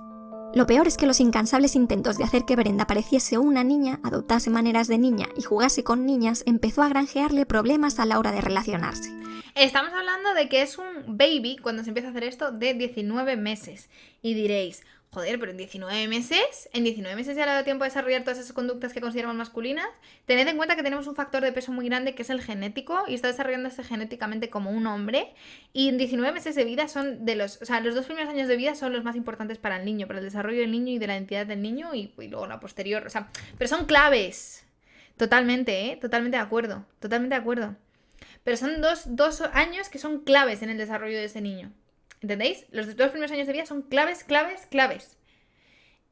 C: Lo peor es que los incansables intentos de hacer que Brenda pareciese una niña, adoptase maneras de niña y jugase con niñas empezó a granjearle problemas a la hora de relacionarse.
A: Estamos hablando de que es un baby, cuando se empieza a hacer esto, de 19 meses. Y diréis, joder, pero en 19 meses ya le da tiempo a desarrollar todas esas conductas que consideramos masculinas. Tened en cuenta que tenemos un factor de peso muy grande que es el genético y está desarrollándose genéticamente como un hombre. Y en 19 meses de vida son los 2 primeros años de vida son los más importantes para el niño, para el desarrollo del niño y de la identidad del niño y luego la posterior. Pero son claves. Totalmente, totalmente de acuerdo. Totalmente de acuerdo. Pero son dos años que son claves en el desarrollo de ese niño. ¿Entendéis? Los 2 primeros años de vida son claves.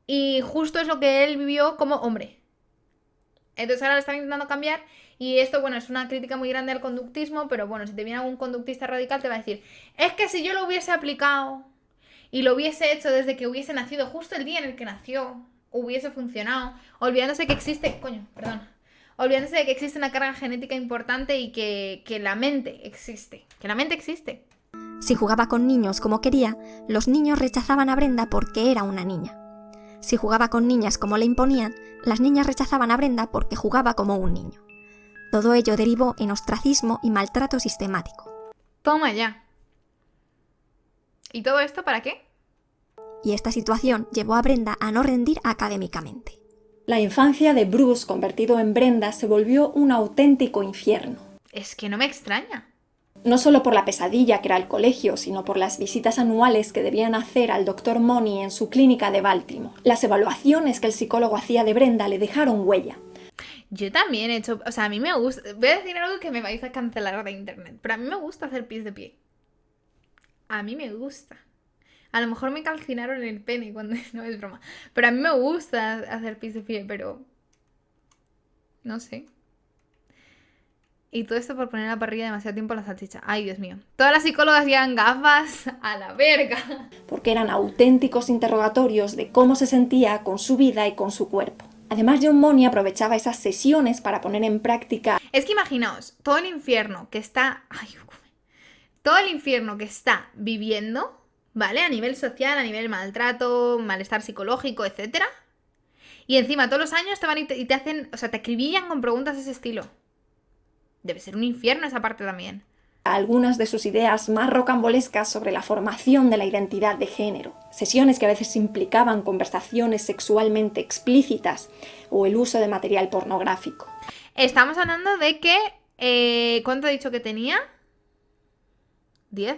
A: Y justo es lo que él vivió como hombre. Entonces ahora lo están intentando cambiar. Y esto, bueno, es una crítica muy grande al conductismo. Pero bueno, si te viene algún conductista radical te va a decir, es que si yo lo hubiese aplicado y lo hubiese hecho desde que hubiese nacido, justo el día en el que nació, hubiese funcionado. Olvidándose que existe una carga genética importante y que la mente existe. Que la mente existe.
C: Si jugaba con niños como quería, los niños rechazaban a Brenda porque era una niña. Si jugaba con niñas como le imponían, las niñas rechazaban a Brenda porque jugaba como un niño. Todo ello derivó en ostracismo y maltrato sistemático.
A: Toma ya. ¿Y todo esto para qué?
C: Y esta situación llevó a Brenda a no rendir académicamente.
B: La infancia de Bruce, convertido en Brenda, se volvió un auténtico infierno.
A: Es que no me extraña.
B: No solo por la pesadilla que era el colegio, sino por las visitas anuales que debían hacer al Dr. Money en su clínica de Baltimore. Las evaluaciones que el psicólogo hacía de Brenda le dejaron huella.
A: Yo también he hecho... O sea, a mí me gusta... Voy a decir algo que me vais a cancelar de internet. Pero a mí me gusta hacer pis de pie. A mí me gusta. A lo mejor me calcinaron el pene cuando... No, es broma. Pero a mí me gusta hacer pis de pie, pero... No sé. Y todo esto por poner en la parrilla demasiado tiempo la salchicha. Ay, Dios mío. Todas las psicólogas llevan gafas a la verga.
B: Porque eran auténticos interrogatorios de cómo se sentía con su vida y con su cuerpo. Además, John Money aprovechaba esas sesiones para poner en práctica.
A: Es que imaginaos, todo el infierno que está... todo el infierno que está viviendo, ¿vale? A nivel social, a nivel maltrato, malestar psicológico, etcétera. Y encima todos los años te van y te hacen... O sea, te acribillan con preguntas de ese estilo. Debe ser un infierno esa parte también.
B: Algunas de sus ideas más rocambolescas sobre la formación de la identidad de género. Sesiones que a veces implicaban conversaciones sexualmente explícitas o el uso de material pornográfico.
A: Estamos hablando de que... ¿cuánto he dicho que tenía? ¿10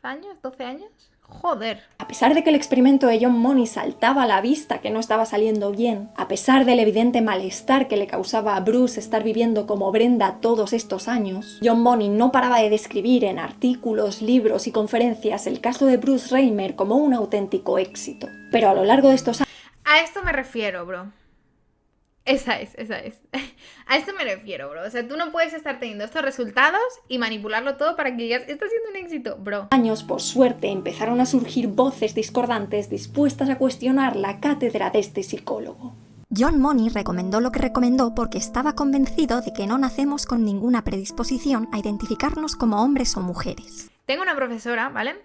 A: años? ¿12 años? Joder.
B: A pesar de que el experimento de John Money saltaba a la vista que no estaba saliendo bien, a pesar del evidente malestar que le causaba a Bruce estar viviendo como Brenda todos estos años, John Money no paraba de describir en artículos, libros y conferencias el caso de Bruce Reimer como un auténtico éxito. Pero a lo largo de estos años...
A: A esto me refiero, bro. Esa es. A esto me refiero, bro. O sea, tú no puedes estar teniendo estos resultados y manipularlo todo para que digas, está siendo un éxito, bro.
B: Por suerte, empezaron a surgir voces discordantes dispuestas a cuestionar la cátedra de este psicólogo.
C: John Money recomendó lo que recomendó porque estaba convencido de que no nacemos con ninguna predisposición a identificarnos como hombres o mujeres.
A: Tengo una profesora, ¿vale?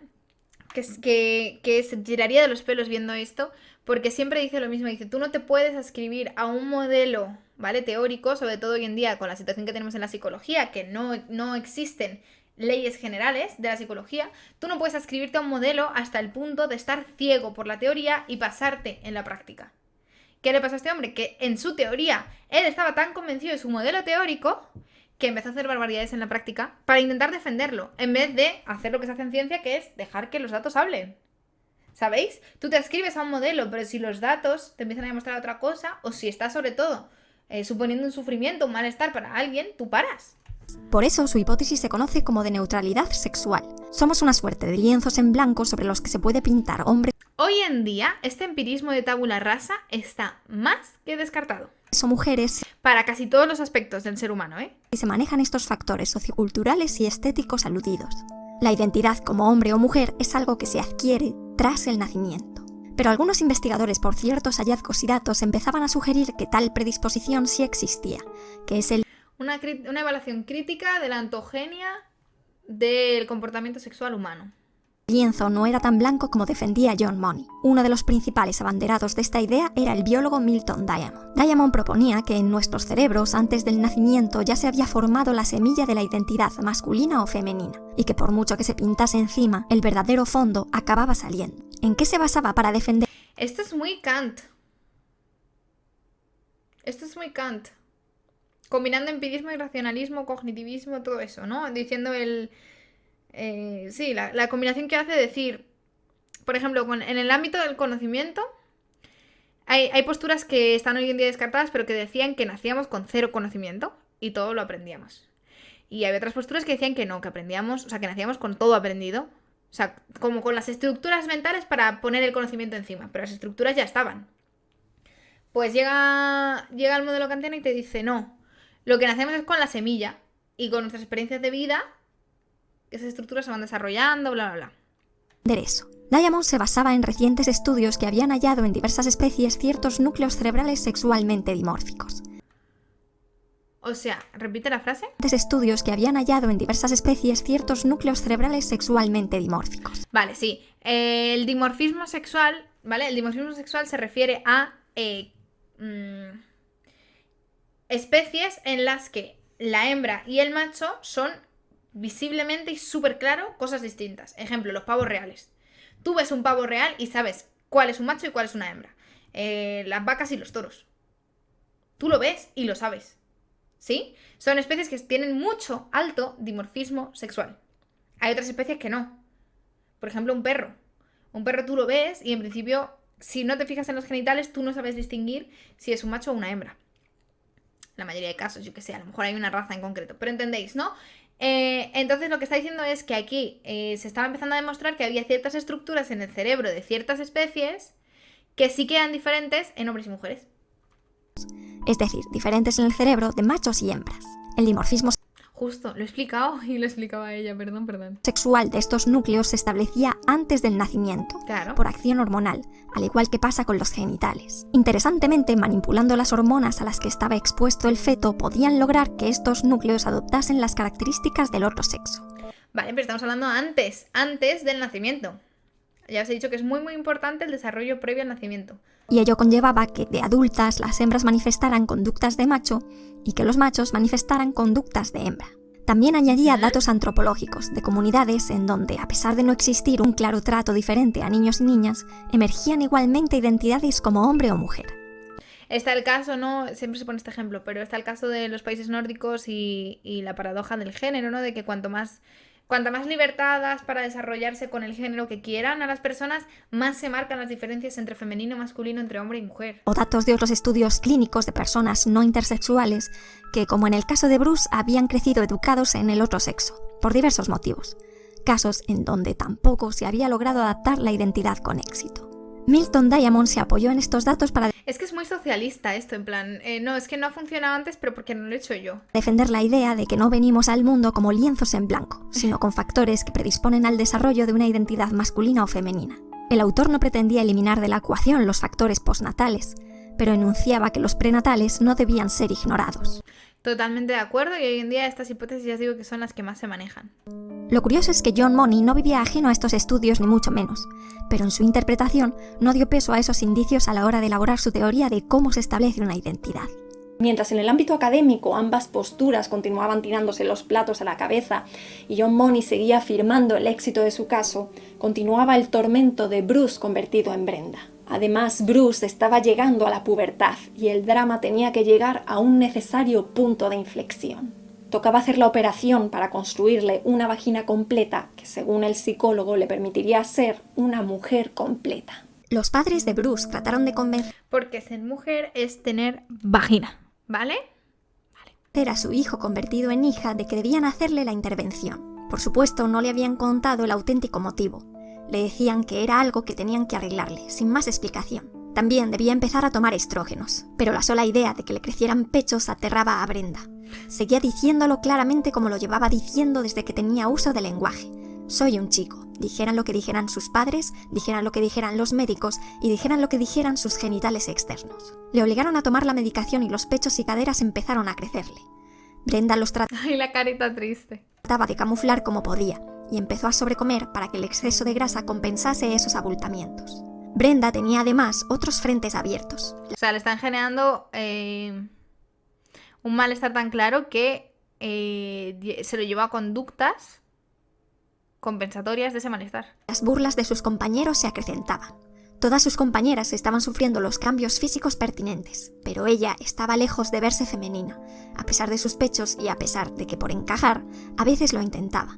A: Que se tiraría de los pelos viendo esto, porque siempre dice lo mismo, dice, tú no te puedes ascribir a un modelo, ¿vale? Teórico, sobre todo hoy en día con la situación que tenemos en la psicología, que no existen leyes generales de la psicología, tú no puedes ascribirte a un modelo hasta el punto de estar ciego por la teoría y pasarte en la práctica. ¿Qué le pasó a este hombre? Que en su teoría, él estaba tan convencido de su modelo teórico que empezó a hacer barbaridades en la práctica para intentar defenderlo, en vez de hacer lo que se hace en ciencia, que es dejar que los datos hablen. ¿Sabéis? Tú te ascribes a un modelo, pero si los datos te empiezan a demostrar otra cosa, o si estás sobre todo suponiendo un sufrimiento, un malestar para alguien, tú paras.
C: Por eso su hipótesis se conoce como de neutralidad sexual. Somos una suerte de lienzos en blanco sobre los que se puede pintar hombres
A: Hoy en día, este empirismo de tabula rasa está más que descartado.
C: o mujeres
A: Para casi todos los aspectos del ser humano, ¿eh?
C: y se manejan estos factores socioculturales y estéticos aludidos. La identidad como hombre o mujer es algo que se adquiere tras el nacimiento. Pero algunos investigadores, por ciertos hallazgos y datos, empezaban a sugerir que tal predisposición sí existía, que es
A: Una evaluación crítica de la ontogenia del comportamiento sexual humano.
C: el lienzo no era tan blanco como defendía John Money. Uno de los principales abanderados de esta idea era el biólogo Milton Diamond. Diamond proponía que en nuestros cerebros, antes del nacimiento, ya se había formado la semilla de la identidad masculina o femenina, y que por mucho que se pintase encima, el verdadero fondo acababa saliendo. ¿En qué se basaba para defender?
A: Esto es muy Kant. Combinando empirismo y racionalismo, cognitivismo, todo eso, ¿no? Diciendo la combinación que hace decir, por ejemplo, en el ámbito del conocimiento, hay posturas que están hoy en día descartadas, pero que decían que nacíamos con cero conocimiento y todo lo aprendíamos. Y hay otras posturas que decían que no, que aprendíamos, o sea, que nacíamos con todo aprendido. O sea, como con las estructuras mentales para poner el conocimiento encima, pero las estructuras ya estaban. Pues llega el modelo kantiano y te dice, no, lo que nacemos es con la semilla y con nuestras experiencias de vida, esas estructuras se van desarrollando, bla, bla, bla.
C: Eso. Diamond se basaba en recientes estudios que habían hallado en diversas especies ciertos núcleos cerebrales sexualmente dimórficos.
A: O sea, repite la frase.
C: Estudios que habían hallado en diversas especies ciertos núcleos cerebrales sexualmente dimórficos.
A: Vale, sí. El dimorfismo sexual, ¿vale? El dimorfismo sexual se refiere a especies en las que la hembra y el macho son visiblemente y súper claro cosas distintas. Ejemplo, los pavos reales. Tú ves un pavo real y sabes cuál es un macho y cuál es una hembra. Las vacas y los toros. Tú lo ves y lo sabes. ¿Sí? Son especies que tienen mucho alto dimorfismo sexual. Hay otras especies que no. Por ejemplo, un perro. Un perro tú lo ves y en principio, si no te fijas en los genitales, tú no sabes distinguir si es un macho o una hembra. La mayoría de casos, yo que sé, a lo mejor hay una raza en concreto. Pero entendéis, ¿no? Entonces lo que está diciendo es que aquí se estaba empezando a demostrar que había ciertas estructuras en el cerebro de ciertas especies que sí quedan diferentes en hombres y mujeres.
C: Es decir, diferentes en el cerebro de machos y hembras. El dimorfismo
A: Justo, lo he explicado y lo explicaba ella, perdón.
C: Sexual de estos núcleos se establecía antes del nacimiento,
A: Claro.
C: por acción hormonal, al igual que pasa con los genitales. Interesantemente, manipulando las hormonas a las que estaba expuesto el feto, podían lograr que estos núcleos adoptasen las características del otro sexo.
A: Vale, pero estamos hablando antes del nacimiento. Ya os he dicho que es muy muy importante el desarrollo previo al nacimiento.
C: Y ello conllevaba que de adultas las hembras manifestaran conductas de macho y que los machos manifestaran conductas de hembra. También añadía datos antropológicos de comunidades en donde, a pesar de no existir un claro trato diferente a niños y niñas, emergían igualmente identidades como hombre o mujer.
A: Está el caso, ¿no? Siempre se pone este ejemplo, pero está el caso de los países nórdicos y la paradoja del género, ¿no? De que cuanta más libertad das para desarrollarse con el género que quieran a las personas, más se marcan las diferencias entre femenino y masculino, entre hombre y mujer.
C: O datos de otros estudios clínicos de personas no intersexuales que, como en el caso de Bruce, habían crecido educados en el otro sexo, por diversos motivos. Casos en donde tampoco se había logrado adaptar la identidad con éxito. Milton Diamond se apoyó en estos datos para
A: Es que es muy socialista esto, en plan, no, es que no ha funcionado antes, pero porque no lo he hecho yo.
C: defender la idea de que no venimos al mundo como lienzos en blanco, sino con factores que predisponen al desarrollo de una identidad masculina o femenina. El autor no pretendía eliminar de la ecuación los factores postnatales, pero enunciaba que los prenatales no debían ser ignorados.
A: Totalmente de acuerdo, y hoy en día estas hipótesis ya os digo que son las que más se manejan.
C: Lo curioso es que John Money no vivía ajeno a estos estudios ni mucho menos, pero en su interpretación no dio peso a esos indicios a la hora de elaborar su teoría de cómo se establece una identidad.
B: Mientras en el ámbito académico ambas posturas continuaban tirándose los platos a la cabeza y John Money seguía afirmando el éxito de su caso, continuaba el tormento de Bruce convertido en Brenda. Además, Bruce estaba llegando a la pubertad y el drama tenía que llegar a un necesario punto de inflexión. Tocaba hacer la operación para construirle una vagina completa que, según el psicólogo, le permitiría ser una mujer completa.
C: Los padres de Bruce trataron de convencer
A: Porque ser mujer es tener vagina, ¿vale?
C: a su hijo convertido en hija de que debían hacerle la intervención. Por supuesto, no le habían contado el auténtico motivo. Le decían que era algo que tenían que arreglarle, sin más explicación. También debía empezar a tomar estrógenos, pero la sola idea de que le crecieran pechos aterraba a Brenda. Seguía diciéndolo claramente como lo llevaba diciendo desde que tenía uso del lenguaje. Soy un chico, dijeran lo que dijeran sus padres, dijeran lo que dijeran los médicos y dijeran lo que dijeran sus genitales externos. Le obligaron a tomar la medicación y los pechos y caderas empezaron a crecerle. Brenda los
A: Ay, la carita triste.
C: trataba de camuflar como podía y empezó a sobrecomer para que el exceso de grasa compensase esos abultamientos. Brenda tenía además otros frentes abiertos.
A: O sea, le están generando un malestar tan claro que se lo llevó a conductas compensatorias de ese malestar.
C: Las burlas de sus compañeros se acrecentaban. Todas sus compañeras estaban sufriendo los cambios físicos pertinentes, pero ella estaba lejos de verse femenina, a pesar de sus pechos y a pesar de que por encajar, a veces lo intentaba.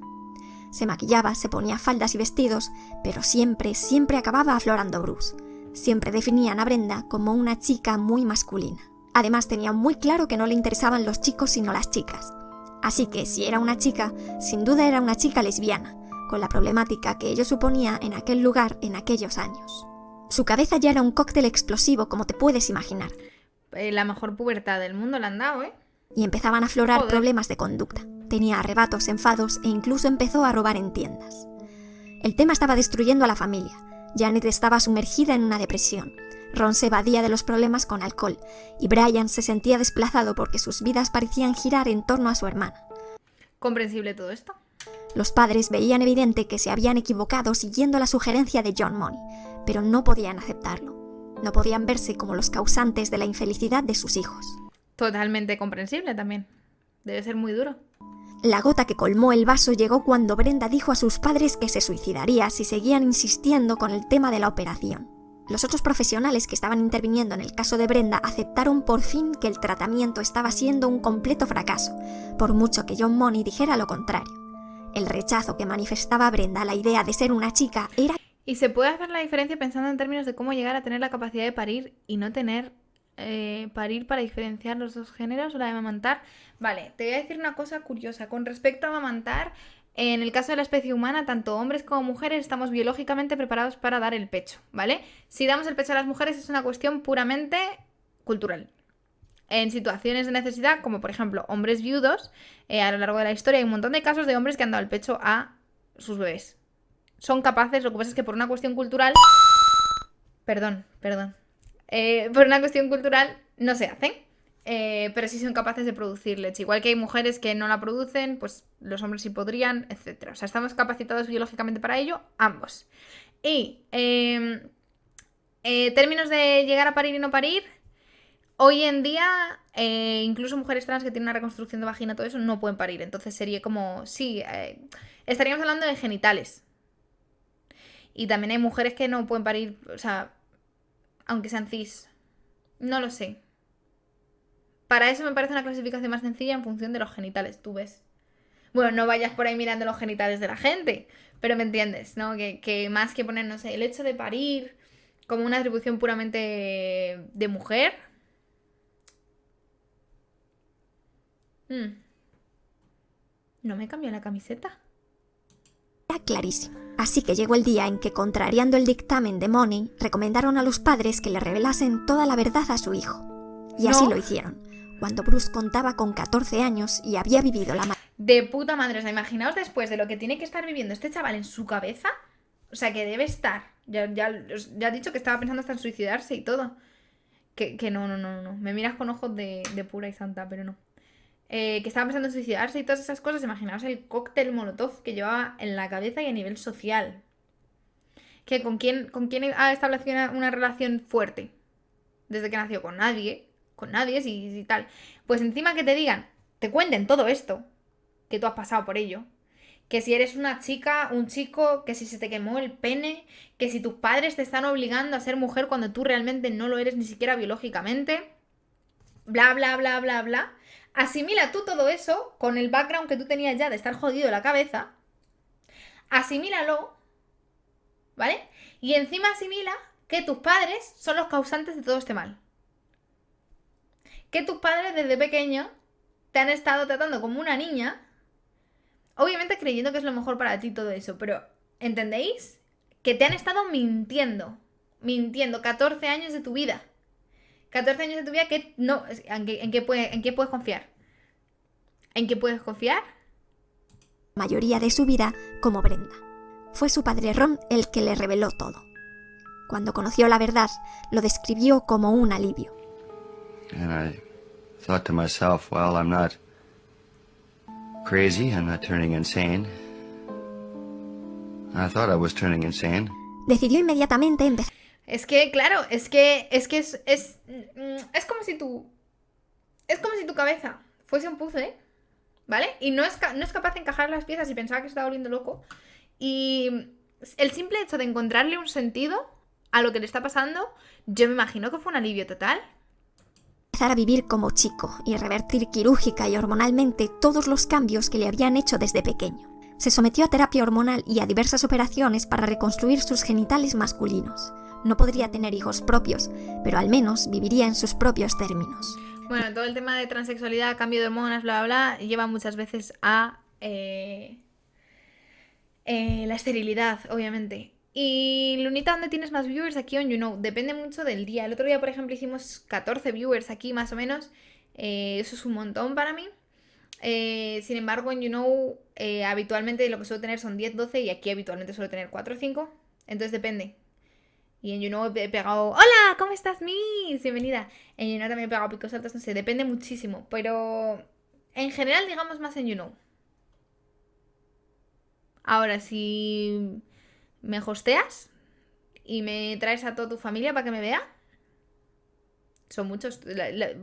C: Se maquillaba, se ponía faldas y vestidos, pero siempre acababa aflorando Bruce. Siempre definían a Brenda como una chica muy masculina. Además tenía muy claro que no le interesaban los chicos sino las chicas. Así que si era una chica, sin duda era una chica lesbiana, con la problemática que ello suponía en aquel lugar en aquellos años. Su cabeza ya era un cóctel explosivo como te puedes imaginar.
A: La mejor pubertad del mundo le han dado, ¿eh?
C: Y empezaban a aflorar
A: Joder.
C: problemas de conducta. Tenía arrebatos, enfados e incluso empezó a robar en tiendas. El tema estaba destruyendo a la familia. Janet estaba sumergida en una depresión. Ron se evadía de los problemas con alcohol y Brian se sentía desplazado porque sus vidas parecían girar en torno a su hermana.
A: Comprensible todo esto.
C: Los padres veían evidente que se habían equivocado siguiendo la sugerencia de John Money, pero no podían aceptarlo. No podían verse como los causantes de la infelicidad de sus hijos.
A: Totalmente comprensible también. Debe ser muy duro.
C: La gota que colmó el vaso llegó cuando Brenda dijo a sus padres que se suicidaría si seguían insistiendo con el tema de la operación. Los otros profesionales que estaban interviniendo en el caso de Brenda aceptaron por fin que el tratamiento estaba siendo un completo fracaso, por mucho que John Money dijera lo contrario. El rechazo que manifestaba Brenda a la idea de ser una chica era...
A: Y se puede hacer la diferencia pensando en términos de cómo llegar a tener la capacidad de parir y no tener parir para diferenciar los dos géneros o la de amamantar. Vale, te voy a decir una cosa curiosa. Con respecto a amamantar, en el caso de la especie humana, tanto hombres como mujeres estamos biológicamente preparados para dar el pecho, ¿vale? Si damos el pecho a las mujeres es una cuestión puramente cultural. en situaciones de necesidad, como por ejemplo hombres viudos. A lo largo de la historia hay un montón de casos de hombres que han dado el pecho a sus bebés. Son capaces, lo que pasa es que por una cuestión cultural... Perdón. Por una cuestión cultural no se hacen. Pero sí son capaces de producir leche. Igual que hay mujeres que no la producen, pues los hombres sí podrían, etc. O sea, estamos capacitados biológicamente para ello, ambos. Y términos de llegar a parir y no parir, hoy en día incluso mujeres trans que tienen una reconstrucción de vagina, todo eso, no pueden parir. Entonces sería como, sí, estaríamos hablando de genitales. Y también hay mujeres que no pueden parir, o sea, aunque sean cis. No lo sé. Para eso me parece una clasificación más sencilla en función de los genitales, tú ves. Bueno, no vayas por ahí mirando los genitales de la gente, pero me entiendes, ¿no? Que más que poner, no sé, el hecho de parir como una atribución puramente de mujer. No me cambió la camiseta.
C: Era clarísimo. Así que llegó el día en que, contrariando el dictamen de Money, recomendaron a los padres que le revelasen toda la verdad a su hijo. Y así lo hicieron, cuando Bruce contaba con 14 años y había vivido la
A: de puta madre. O sea, imaginaos después de lo que tiene que estar viviendo este chaval en su cabeza. O sea, que debe estar. Ya ha dicho que estaba pensando hasta en suicidarse y todo. Que no. Me miras con ojos de pura y santa, pero no. Que estaba pensando en suicidarse y todas esas cosas. Imaginaos el cóctel molotov que llevaba en la cabeza y a nivel social. Que con quién ha establecido una relación fuerte desde que nació. Con nadie y tal. Pues encima que te digan, te cuenten todo esto, que tú has pasado por ello, que si eres una chica, un chico, que si se te quemó el pene, que si tus padres te están obligando a ser mujer cuando tú realmente no lo eres ni siquiera biológicamente, bla, bla, bla, bla, bla. Asimila tú todo eso con el background que tú tenías ya de estar jodido de la cabeza. Asimílalo, ¿vale? Y encima asimila que tus padres son los causantes de todo este mal. Que tus padres desde pequeño te han estado tratando como una niña, obviamente creyendo que es lo mejor para ti todo eso, pero ¿entendéis? Que te han estado mintiendo 14 años de tu vida. 14 años de tu vida que no... ¿En qué puedes confiar? ¿En qué puedes confiar?
C: mayoría de su vida como Brenda. Fue su padre Ron el que le reveló todo. Cuando conoció la verdad, lo describió como un alivio.
D: And I thought to myself, well, I'm not crazy, I'm not turning insane. I thought I was turning insane.
C: Decidió inmediatamente empezar.
A: Es que, claro, es como si tu cabeza fuese un puzzle, ¿vale? Y no es capaz de encajar las piezas y pensaba que se estaba volviendo loco. Y el simple hecho de encontrarle un sentido a lo que le está pasando, yo me imagino que fue un alivio total.
C: Empezar a vivir como chico y revertir quirúrgica y hormonalmente todos los cambios que le habían hecho desde pequeño. Se sometió a terapia hormonal y a diversas operaciones para reconstruir sus genitales masculinos. No podría tener hijos propios, pero al menos viviría en sus propios términos.
A: Bueno, todo el tema de transexualidad, cambio de hormonas, bla, bla, bla, lleva muchas veces a la esterilidad, obviamente. Y Lunita, ¿dónde tienes más viewers? Aquí on YouKnow. Depende mucho del día. El otro día, por ejemplo, hicimos 14 viewers aquí, más o menos. Eso es un montón para mí. Sin embargo, en YouKnow habitualmente lo que suelo tener son 10, 12 y aquí habitualmente suelo tener 4 o 5. Entonces depende. Y en YouKnow he pegado... ¡Hola! ¿Cómo estás, Miss? Bienvenida. En YouKnow también he pegado picos altos, no sé, depende muchísimo. Pero en general, digamos más en YouKnow. Ahora, si me hosteas y me traes a toda tu familia para que me vea, son muchos.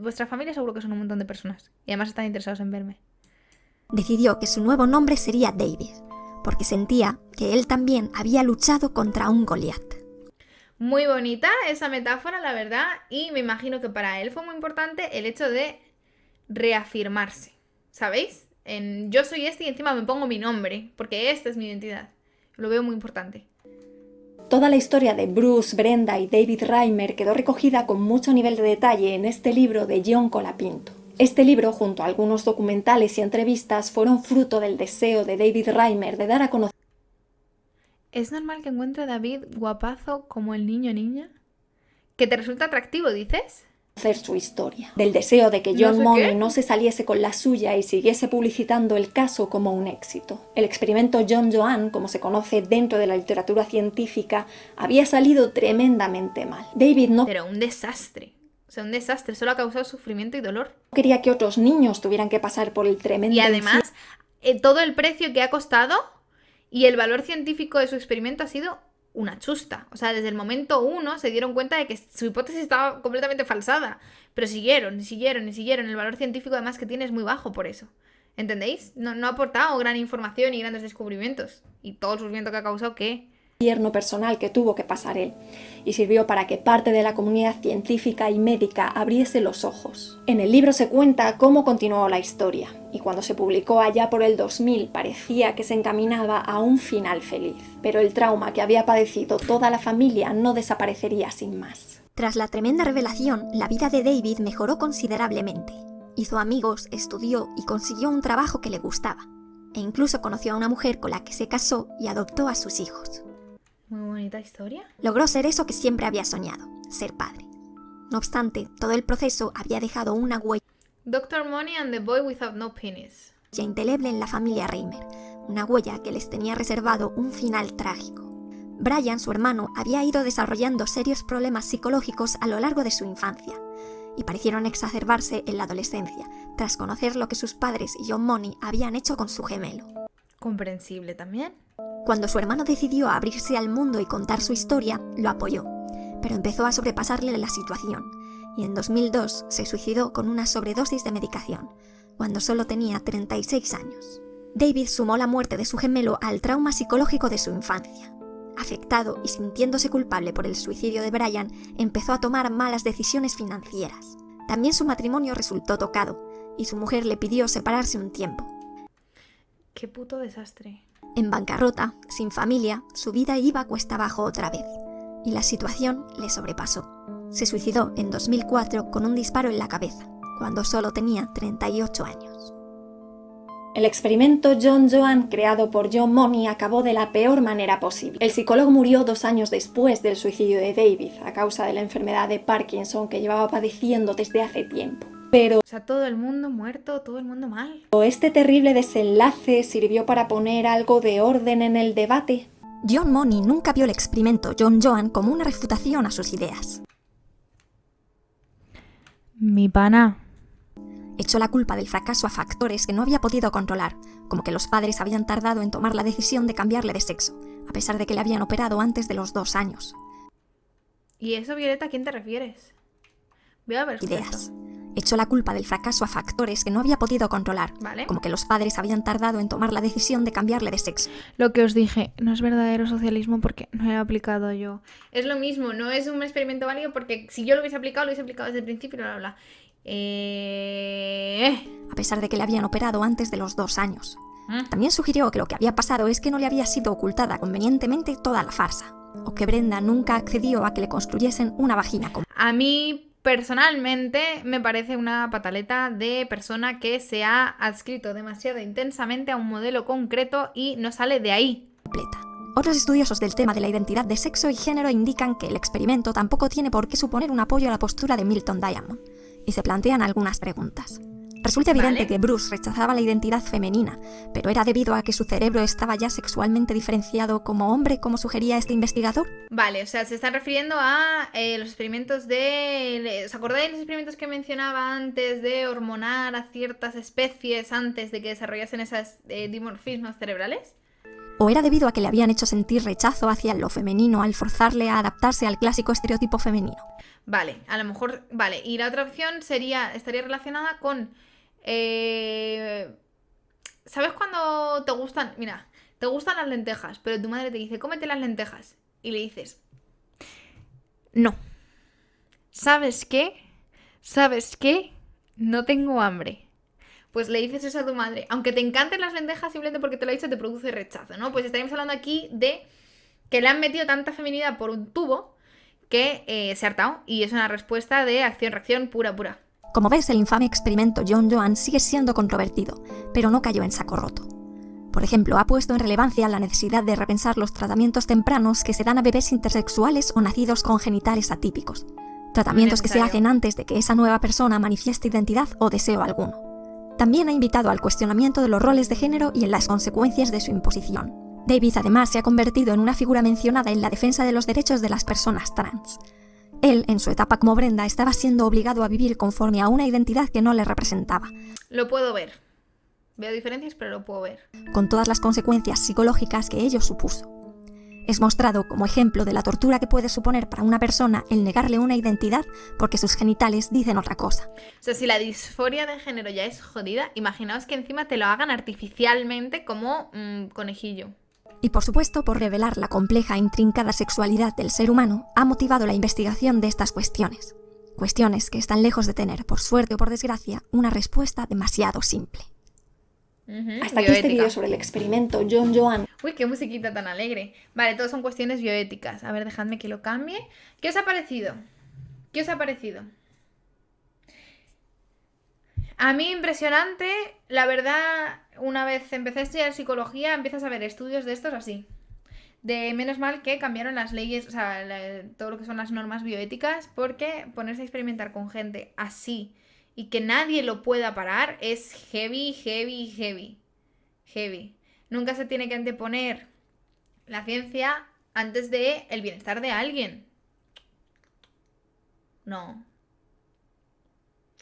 A: Vuestra familia seguro que son un montón de personas. Y además están interesados en verme.
C: Decidió que su nuevo nombre sería David, porque sentía que él también había luchado contra un Goliat.
A: Muy bonita esa metáfora, la verdad, y me imagino que para él fue muy importante el hecho de reafirmarse, ¿sabéis? Yo soy este y encima me pongo mi nombre, porque esta es mi identidad. Lo veo muy importante.
B: Toda la historia de Bruce, Brenda y David Reimer quedó recogida con mucho nivel de detalle en este libro de John Colapinto. Este libro, junto a algunos documentales y entrevistas, fueron fruto del deseo de David Reimer de dar a conocer.
A: ¿Es normal que encuentre a David guapazo como el niño niña? ¿Que te resulta atractivo, dices?
B: su historia, del deseo de que
A: No
B: John
A: sé
B: Money
A: qué.
B: no se saliese con la suya y siguiese publicitando el caso como un éxito. El experimento John Joan, como se conoce dentro de la literatura científica, había salido tremendamente mal. David no
A: Pero un desastre. O sea, un desastre. Solo ha causado sufrimiento y dolor.
B: quería que otros niños tuvieran que pasar por el tremendo
A: Y además, todo el precio que ha costado y el valor científico de su experimento ha sido una chusta. O sea, desde el momento 1 se dieron cuenta de que su hipótesis estaba completamente falsada. Pero siguieron, y siguieron, y siguieron. El valor científico además que tiene es muy bajo por eso. ¿Entendéis? No ha aportado gran información y grandes descubrimientos. Y todo el sufrimiento que ha causado, ¿qué?
B: infierno personal que tuvo que pasar él, y sirvió para que parte de la comunidad científica y médica abriese los ojos. En el libro se cuenta cómo continuó la historia, y cuando se publicó allá por el 2000 parecía que se encaminaba a un final feliz, pero el trauma que había padecido toda la familia no desaparecería sin más.
C: Tras la tremenda revelación, la vida de David mejoró considerablemente. Hizo amigos, estudió y consiguió un trabajo que le gustaba. E incluso conoció a una mujer con la que se casó y adoptó a sus hijos.
A: Muy bonita historia.
C: Logró ser eso que siempre había soñado, ser padre. No obstante, todo el proceso había dejado una huella
A: Dr. Money and the Boy Without No Penis.
C: indeleble en la familia Reimer, una huella que les tenía reservado un final trágico. Brian, su hermano, había ido desarrollando serios problemas psicológicos a lo largo de su infancia, y parecieron exacerbarse en la adolescencia, tras conocer lo que sus padres y John Money habían hecho con su gemelo.
A: Comprensible también.
C: Cuando su hermano decidió abrirse al mundo y contar su historia, lo apoyó, pero empezó a sobrepasarle la situación, y en 2002 se suicidó con una sobredosis de medicación, cuando solo tenía 36 años. David sumó la muerte de su gemelo al trauma psicológico de su infancia. Afectado y sintiéndose culpable por el suicidio de Brian, empezó a tomar malas decisiones financieras. También su matrimonio resultó tocado, y su mujer le pidió separarse un tiempo.
A: Qué puto desastre.
C: En bancarrota, sin familia, su vida iba cuesta abajo otra vez, y la situación le sobrepasó. Se suicidó en 2004 con un disparo en la cabeza, cuando solo tenía 38 años.
B: El experimento John Joan, creado por John Money, acabó de la peor manera posible. El psicólogo murió 2 años después del suicidio de David, a causa de la enfermedad de Parkinson que llevaba padeciendo desde hace tiempo. Pero
A: O sea, todo el mundo muerto, todo el mundo mal.
B: este terrible desenlace sirvió para poner algo de orden en el debate.
C: John Money nunca vio el experimento John Joan como una refutación a sus ideas.
A: Mi pana.
C: Echó la culpa del fracaso a factores que no había podido controlar, como que los padres habían tardado en tomar la decisión de cambiarle de sexo, a pesar de que le habían operado antes de los 2 años.
A: ¿Y eso, Violeta, a quién te refieres? Voy a ver.
C: Ideas. Echó la culpa del fracaso a factores que no había podido controlar,
A: Vale.
C: como que los padres habían tardado en tomar la decisión de cambiarle de sexo.
A: Lo que os dije, no es verdadero socialismo porque no lo he aplicado yo. Es lo mismo, no es un experimento válido porque si yo lo hubiese aplicado desde el principio, bla, bla, bla.
C: A pesar de que le habían operado antes de los 2 años.
A: ¿Mm?
C: También sugirió que lo que había pasado es que no le había sido ocultada convenientemente toda la farsa, o que Brenda nunca accedió a que le construyesen una vagina común.
A: A mí, personalmente, me parece una pataleta de persona que se ha adscrito demasiado intensamente a un modelo concreto y no sale de ahí.
C: Completa. Otros estudiosos del tema de la identidad de sexo y género indican que el experimento tampoco tiene por qué suponer un apoyo a la postura de Milton Diamond, y se plantean algunas preguntas. Resulta evidente
A: Vale.
C: que Bruce rechazaba la identidad femenina, pero ¿era debido a que su cerebro estaba ya sexualmente diferenciado como hombre, como sugería este investigador?
A: Vale, o sea, se están refiriendo a los experimentos de... ¿Os acordáis de los experimentos que mencionaba antes de hormonar a ciertas especies antes de que desarrollasen esas dimorfismos cerebrales?
C: ¿O era debido a que le habían hecho sentir rechazo hacia lo femenino al forzarle a adaptarse al clásico estereotipo femenino?
A: Vale, a lo mejor... Vale, y la otra opción estaría relacionada con... ¿Sabes cuando te gustan? Mira, te gustan las lentejas, pero tu madre te dice, cómete las lentejas. Y le dices, no. ¿Sabes qué? ¿Sabes qué? No tengo hambre. Pues le dices eso a tu madre. Aunque te encanten las lentejas, simplemente porque te lo ha dicho, te produce rechazo, ¿no? Pues estaríamos hablando aquí de que le han metido tanta feminidad por un tubo que se ha hartado. Y es una respuesta de acción-reacción pura.
C: Como ves, el infame experimento John Joan sigue siendo controvertido, pero no cayó en saco roto. Por ejemplo, ha puesto en relevancia la necesidad de repensar los tratamientos tempranos que se dan a bebés intersexuales o nacidos con genitales atípicos. tratamientos que se
A: Necesario.
C: hacen antes de que esa nueva persona manifieste identidad o deseo alguno. También ha invitado al cuestionamiento de los roles de género y en las consecuencias de su imposición. David además se ha convertido en una figura mencionada en la defensa de los derechos de las personas trans. Él, en su etapa como Brenda, estaba siendo obligado a vivir conforme a una identidad que no le representaba,
A: Lo puedo ver. Veo diferencias, pero lo puedo ver.
C: con todas las consecuencias psicológicas que ello supuso. Es mostrado como ejemplo de la tortura que puede suponer para una persona el negarle una identidad porque sus genitales dicen otra cosa.
A: O sea, si la disforia de género ya es jodida, imaginaos que encima te lo hagan artificialmente como conejillo.
C: Y por supuesto, por revelar la compleja e intrincada sexualidad del ser humano, ha motivado la investigación de estas cuestiones. Cuestiones que están lejos de tener, por suerte o por desgracia, una respuesta demasiado simple.
B: Hasta aquí este
A: Bioética.
B: vídeo sobre el experimento John Joan.
A: Uy, qué musiquita tan alegre. Vale, todos son cuestiones bioéticas. A ver, dejadme que lo cambie. ¿Qué os ha parecido? ¿Qué os ha parecido? A mí impresionante, la verdad, una vez empecé a estudiar psicología, empiezas a ver estudios de estos así. De menos mal que cambiaron las leyes, o sea, todo lo que son las normas bioéticas, porque ponerse a experimentar con gente así y que nadie lo pueda parar es heavy, heavy, heavy. Heavy. Nunca se tiene que anteponer la ciencia antes de el bienestar de alguien. No.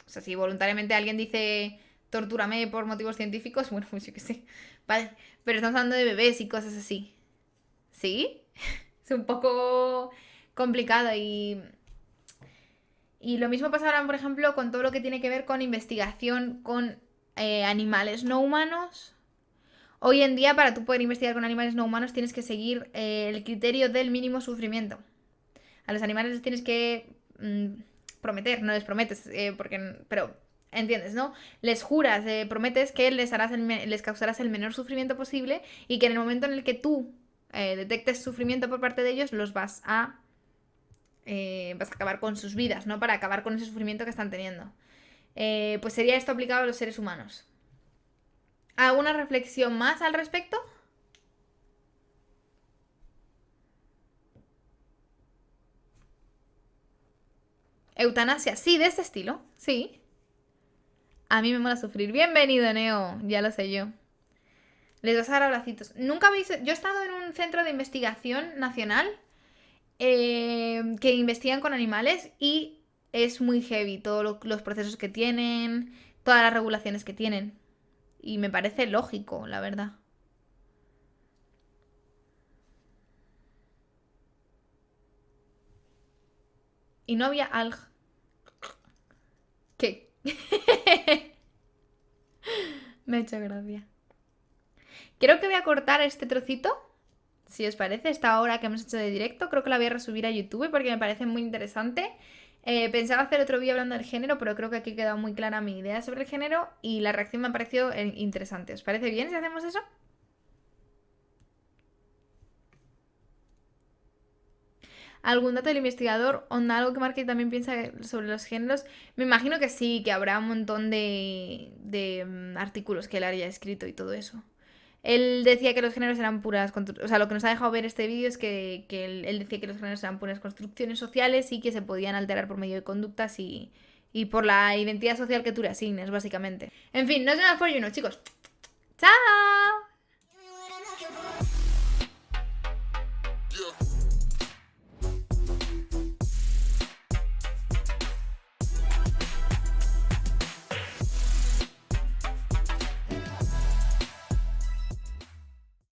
A: O sea, si voluntariamente alguien dice tortúrame por motivos científicos, bueno, pues yo qué sé. Vale, pero estamos hablando de bebés y cosas así. ¿Sí? Es un poco complicado y lo mismo pasa ahora, por ejemplo, con todo lo que tiene que ver con investigación con animales no humanos. Hoy en día, para tú poder investigar con animales no humanos, tienes que seguir el criterio del mínimo sufrimiento. A los animales les tienes que prometer, no les prometes, pero entiendes, ¿no? Les juras, prometes que les causarás el menor sufrimiento posible y que en el momento en el que tú detectes sufrimiento por parte de ellos, los vas a acabar con sus vidas, ¿no? Para acabar con ese sufrimiento que están teniendo. Pues sería esto aplicado a los seres humanos. ¿Alguna reflexión más al respecto? Eutanasia, sí, de este estilo, sí. A mí me mola sufrir. Bienvenido, Neo, ya lo sé yo. Les vas a dar abracitos. Nunca habéis... Yo he estado en un centro de investigación nacional que investigan con animales y es muy heavy todos los procesos que tienen, todas las regulaciones que tienen. Y me parece lógico, la verdad. Y no había algo. ¿Qué? Me ha hecho gracia. Creo que voy a cortar este trocito, si os parece, esta hora que hemos hecho de directo. Creo que la voy a resubir a YouTube porque me parece muy interesante. Pensaba hacer otro vídeo hablando del género, pero creo que aquí ha quedado muy clara mi idea sobre el género y la reacción me ha parecido interesante. ¿Os parece bien si hacemos eso? ¿Algún dato del investigador? ¿Onda algo que Marque también piensa sobre los géneros? Me imagino que sí, que habrá un montón de artículos que él haya escrito y todo eso. Él decía que los géneros eran puras... O sea, lo que nos ha dejado ver este vídeo es que él decía que los géneros eran puras construcciones sociales y que se podían alterar por medio de conductas y por la identidad social que tú le asignes, básicamente. En fin, nos vemos por You, chicos. ¡Chao!